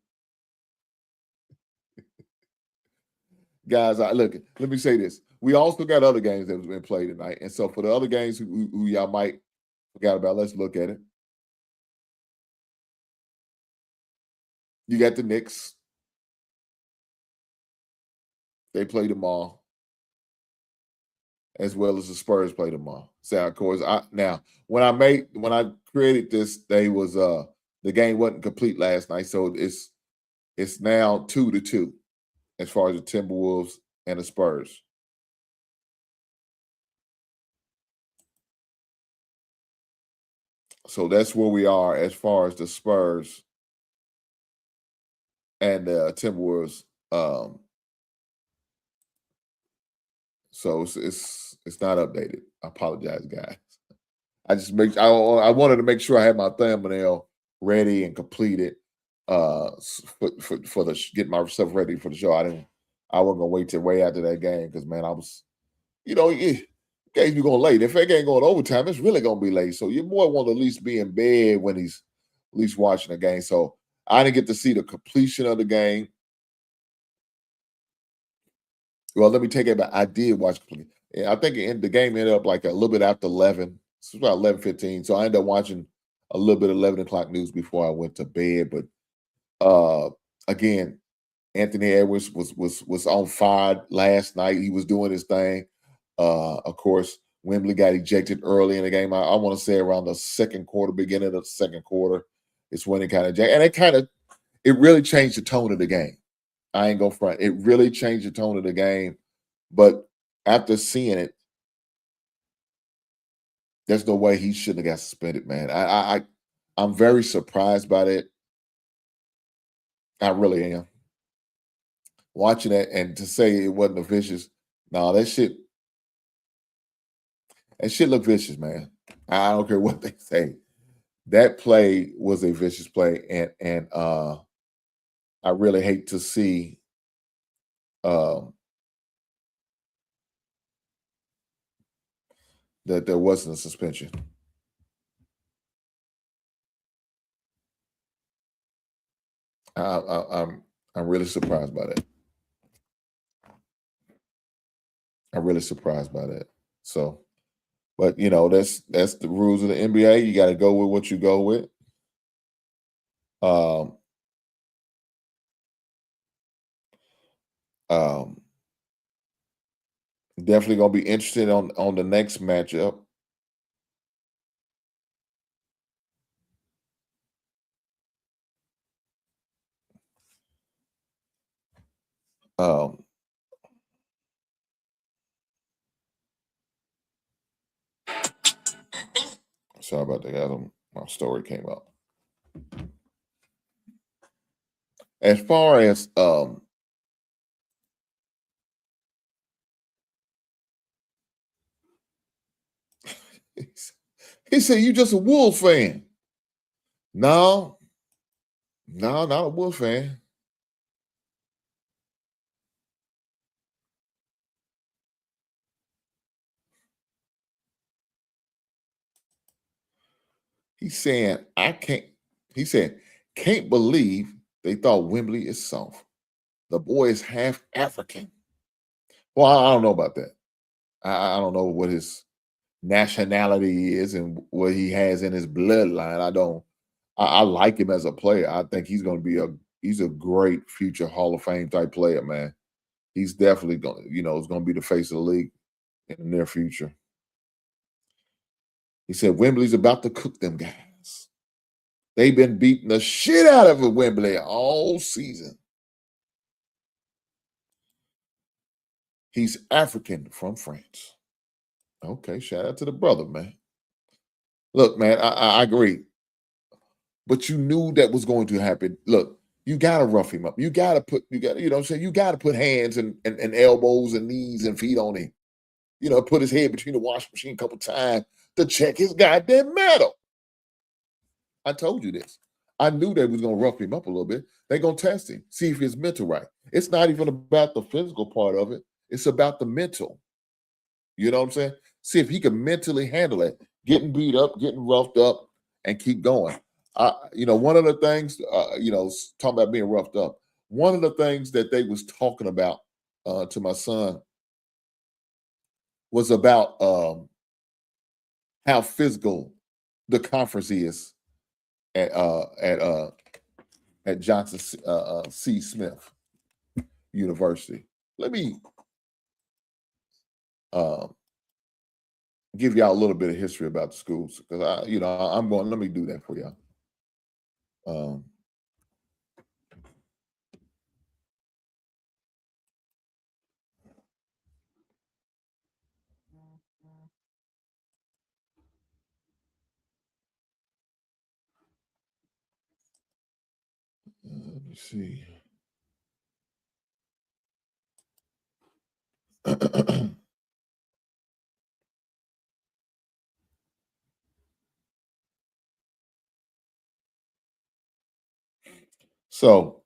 Guys, look, let me say this. We also got other games that have been played tonight. And so for the other games who y'all might forgot about, let's look at it. You got the Knicks. They play tomorrow. As well as the Spurs play tomorrow. So of course, when I created this, the game wasn't complete last night. So it's now 2-2 as far as the Timberwolves and the Spurs. So that's where we are as far as the Spurs and the Timberwolves. So it's not updated. I apologize, guys. I wanted to make sure I had my thumbnail ready and completed for get myself ready for the show. I wasn't gonna wait till way after that game because man, I was, game's gonna late. If it ain't going overtime, it's really gonna be late. So your boy want to at least be in bed when he's at least watching the game. So I didn't get to see the completion of the game. Well, let me take it back. I did watch completely. I think the game ended up like a little bit after 11. It's about 11:15. So I ended up watching a little bit of 11 o'clock news before I went to bed. But again, Anthony Edwards was on fire last night. He was doing his thing. Of course, Wembley got ejected early in the game. I want to say around the second quarter, beginning of the second quarter, it's when it kind of and it really changed the tone of the game. I ain't gonna front. It really changed the tone of the game. But after seeing it, there's no way he shouldn't have got suspended, man. I'm very surprised by that. I really am. Watching that and to say it wasn't a vicious, no, that shit looked vicious, man. I don't care what they say. That play was a vicious play, and I really hate to see um, that there wasn't a suspension. I'm really surprised by that. I'm really surprised by that. So, but that's the rules of the NBA. You got to go with what you go with. Um, um, Definitely gonna be interested on the next matchup. Um, Sorry about that, guys. My story came up. As far as he said, "You just a Wolves fan." No, no, not a Wolves fan. He's saying, "I can't." He said, "Can't believe they thought Wembley is soft. The boy is half African." Well, I don't know about that. I don't know what his nationality is and what he has in his bloodline. I don't. I like him as a player. I think he's going to be he's a great future Hall of Fame type player, man. He's definitely going to, is going to be the face of the league in the near future. He said Wembley's about to cook them guys. They've been beating the shit out of Wembley all season. He's African from France. Okay, shout out to the brother, man. Look, man, I agree. But you knew that was going to happen. Look, you gotta rough him up. You gotta you know what I'm saying? You gotta put hands and elbows and knees and feet on him. Put his head between the washing machine a couple times to check his goddamn metal. I told you this. I knew they was gonna rough him up a little bit. They're gonna test him, see if his mental right. It's not even about the physical part of it, it's about the mental. You know what I'm saying? See if he can mentally handle it, getting beat up, getting roughed up, and keep going. One of the things, talking about being roughed up. One of the things that they was talking about to my son was about how physical the conference is at Johnson C. Smith University. Let me give y'all a little bit of history about the schools because I'm going. Let me do that for y'all. Let me see. So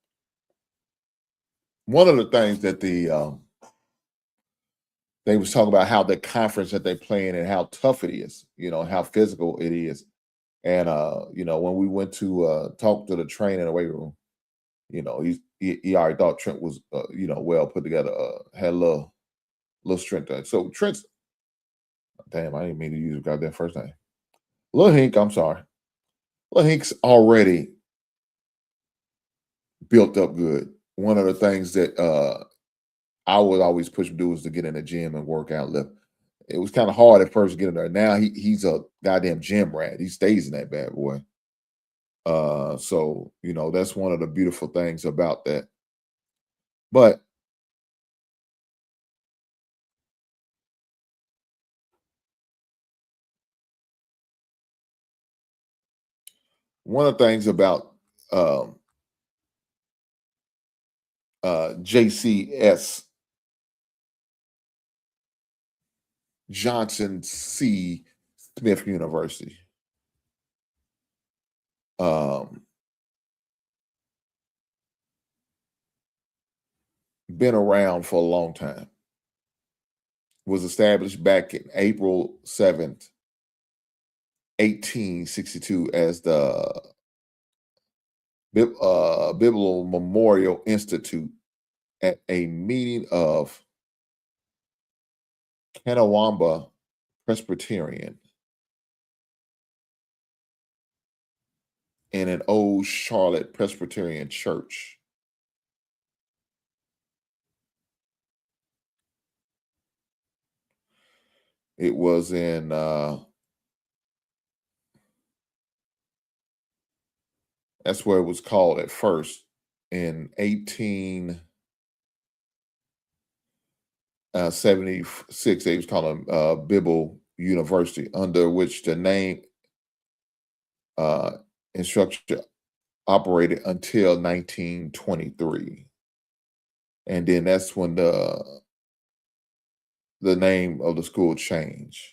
one of the things that they was talking about how the conference that they play in and how tough it is, how physical it is. And when we went to talk to the trainer in the weight room, he already thought Trent was well put together, had a little strength there. So Trent's damn, I didn't mean to use his goddamn first name. Lil Hink, I'm sorry. Lil Hink's already built up good. One of the things that I would always push him to do is to get in the gym and work out, lift. It was kind of hard at first to get in there. Now he's a goddamn gym rat. He stays in that bad boy. So that's one of the beautiful things about that. But one of the things about JCS Johnson C. Smith University. Been around for a long time. Was established back in April 7th, 1862 as the Biblical Memorial Institute at a meeting of Kanawamba Presbyterian in an old Charlotte Presbyterian church. It was in that's where it was called at first in 1876. They was calling Bible University, under which the name instructor operated until 1923, and then that's when the name of the school changed.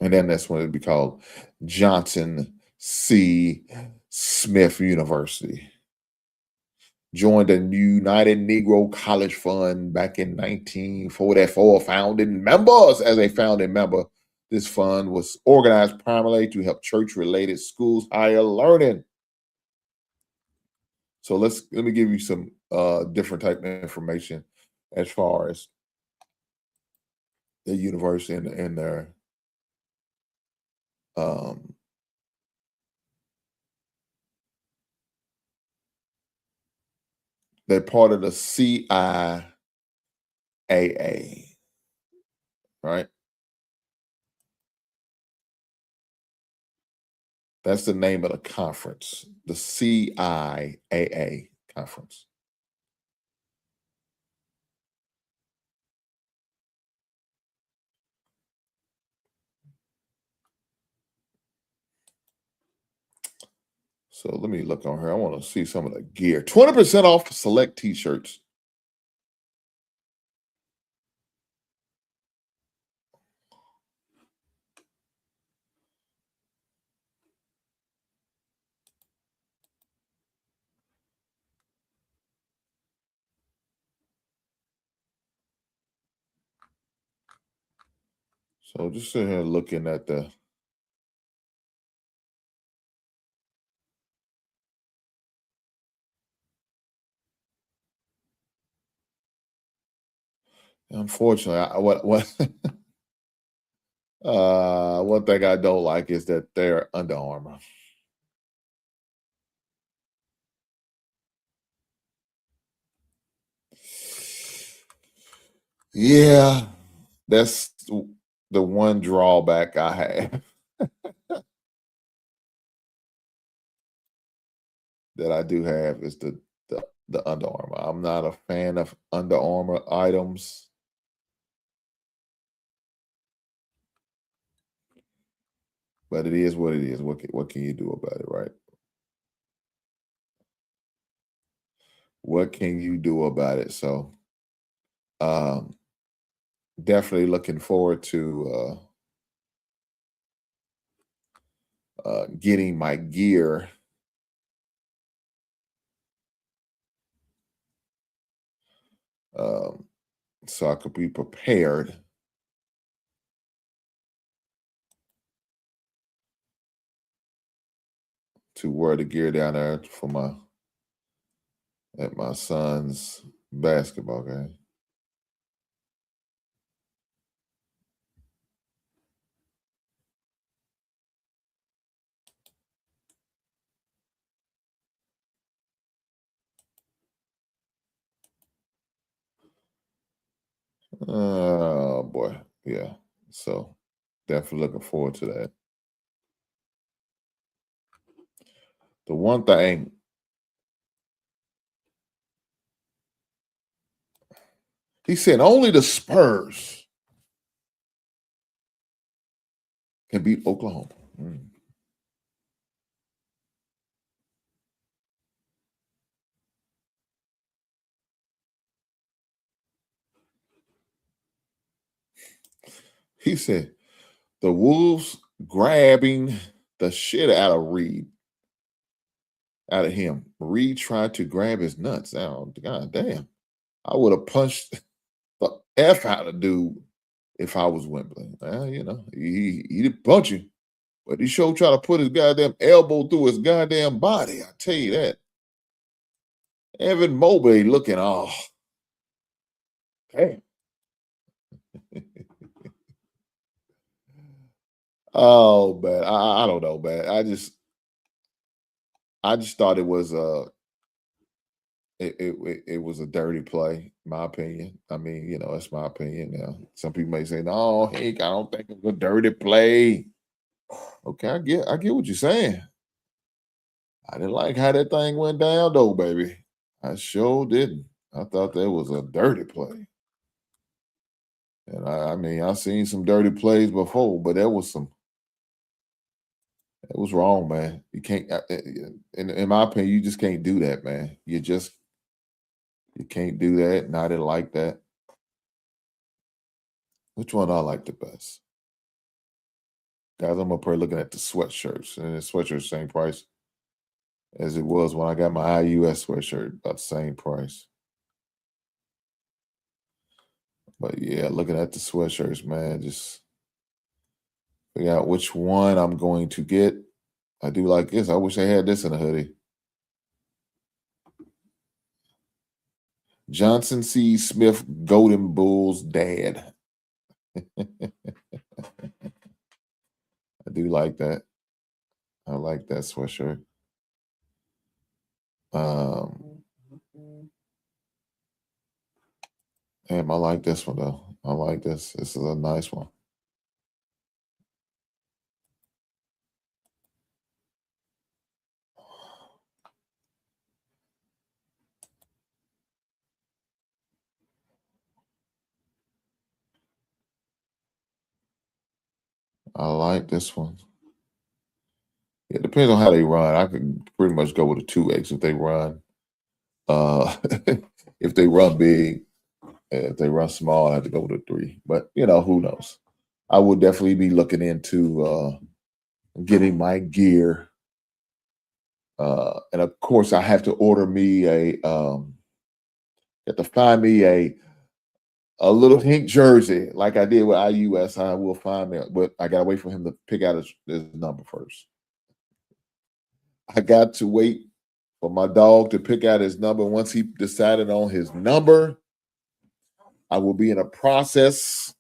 And then that's when it'd be called Johnson C. Smith University. Joined the United Negro College Fund back in 1944. Founding members. As a founding member, this fund was organized primarily to help church-related schools higher learning. So let me give you some different type of information as far as the university and their they're part of the CIAA, right? That's the name of the conference, the CIAA conference. So let me look on here. I want to see some of the gear. 20% off select t-shirts. So just sitting here looking at the unfortunately, one thing I don't like is that they're Under Armour. Yeah, that's the one drawback I have that I do have is the Under Armour. I'm not a fan of Under Armour items. But it is what it is. What can you do about it, right? What can you do about it? So definitely looking forward to getting my gear so I could be prepared to wear the gear down there for my son's basketball game. Oh boy, yeah. So definitely looking forward to that. The one thing he said, only the Spurs can beat Oklahoma. He said the Wolves grabbing the shit out of him. Reed tried to grab his nuts. Oh, God damn. I would have punched the F out of dude if I was Wembley. He didn't punch him, but he sure tried to put his goddamn elbow through his goddamn body. I tell you that. Evan Mobley looking damn. Oh man, I don't know, man. I just thought it was it was a dirty play, in my opinion. I mean, that's my opinion. Now, some people may say, "No, Hank, I don't think it's a dirty play." Okay, I get what you're saying. I didn't like how that thing went down, though, baby. I sure didn't. I thought that was a dirty play. And I mean, I've seen some dirty plays before, but that was wrong, man. You can't, in my opinion, you just can't do that, man. You can't do that, and I didn't like that. Which one I like the best? Guys, I'm up here looking at the sweatshirts, and the sweatshirt's same price as it was when I got my IUS sweatshirt, about the same price. But yeah, looking at the sweatshirts, man, just figure out which one I'm going to get. I do like this. I wish I had this in a hoodie. Johnson C. Smith, Golden Bulls dad. I do like that. I like that sweatshirt. Damn, I like this one though. I like this. This is a nice one. I like this one. It depends on how they run. I could pretty much go with a 2X if they run. If they run big, if they run small, I have to go with a 3. But who knows? I would definitely be looking into getting my gear. And of course, I have to order me have to find me a little Hink jersey like I did with IUS. I will find that, but I gotta wait for him to pick out his number first. I got to wait for my dog to pick out his number. Once he decided on his number, I will be in a process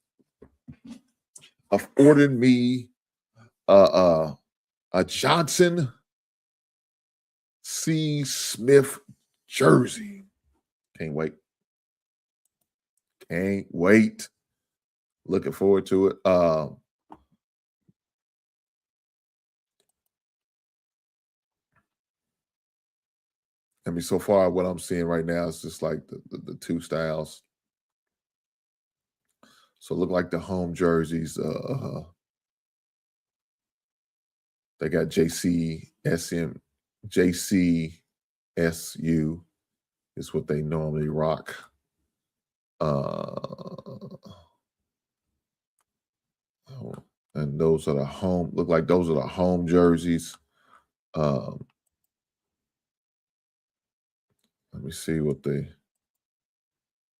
of ordering me a Johnson C. Smith jersey. Can't wait. Can't wait. Looking forward to it. I mean, so far what I'm seeing right now is just like the two styles. So look like the home jerseys. They got JCSU is what they normally rock. And those are the home. Look like those are the home jerseys. Let me see what the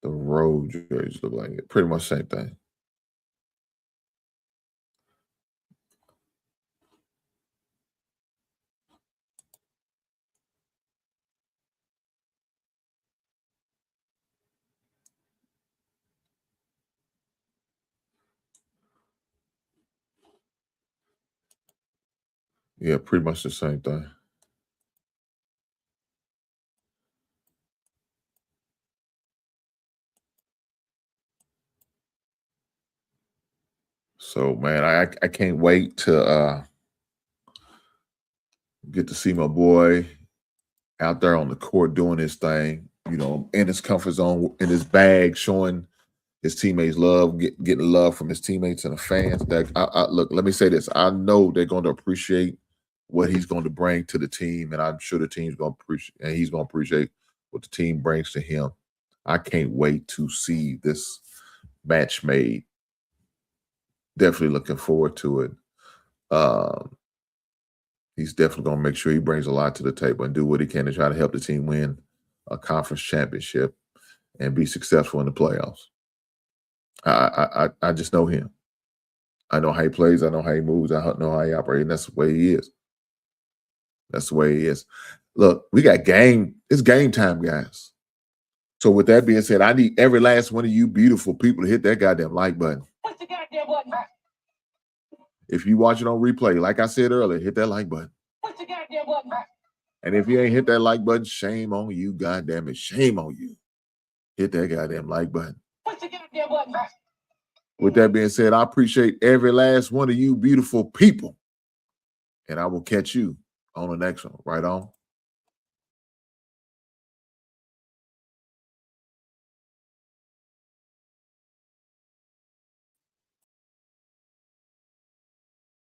road jerseys look like. Pretty much same thing. Yeah, pretty much the same thing. So, man, I can't wait to get to see my boy out there on the court doing his thing, in his comfort zone, in his bag, showing his teammates love, getting love from his teammates and the fans. Look, let me say this. I know they're going to appreciate what he's going to bring to the team, and I'm sure the team's going to appreciate, and he's going to appreciate what the team brings to him. I can't wait to see this match made definitely looking forward to it. He's definitely going to make sure he brings a lot to the table and do what he can to try to help the team win a conference championship and be successful in the playoffs. I just know him. I know how he plays. I know how he moves. I know how he operates. And that's the way he is. That's the way he is. Look, we got game. It's game time, guys. So with that being said, I need every last one of you beautiful people to hit that goddamn like button. Push the goddamn button. If you watch it on replay, like I said earlier, hit that like button. Push the goddamn button. And if you ain't hit that like button, shame on you, goddamn it. Shame on you. Hit that goddamn like button. Push the goddamn button. With that being said, I appreciate every last one of you beautiful people. And I will catch you on the next one. Right on.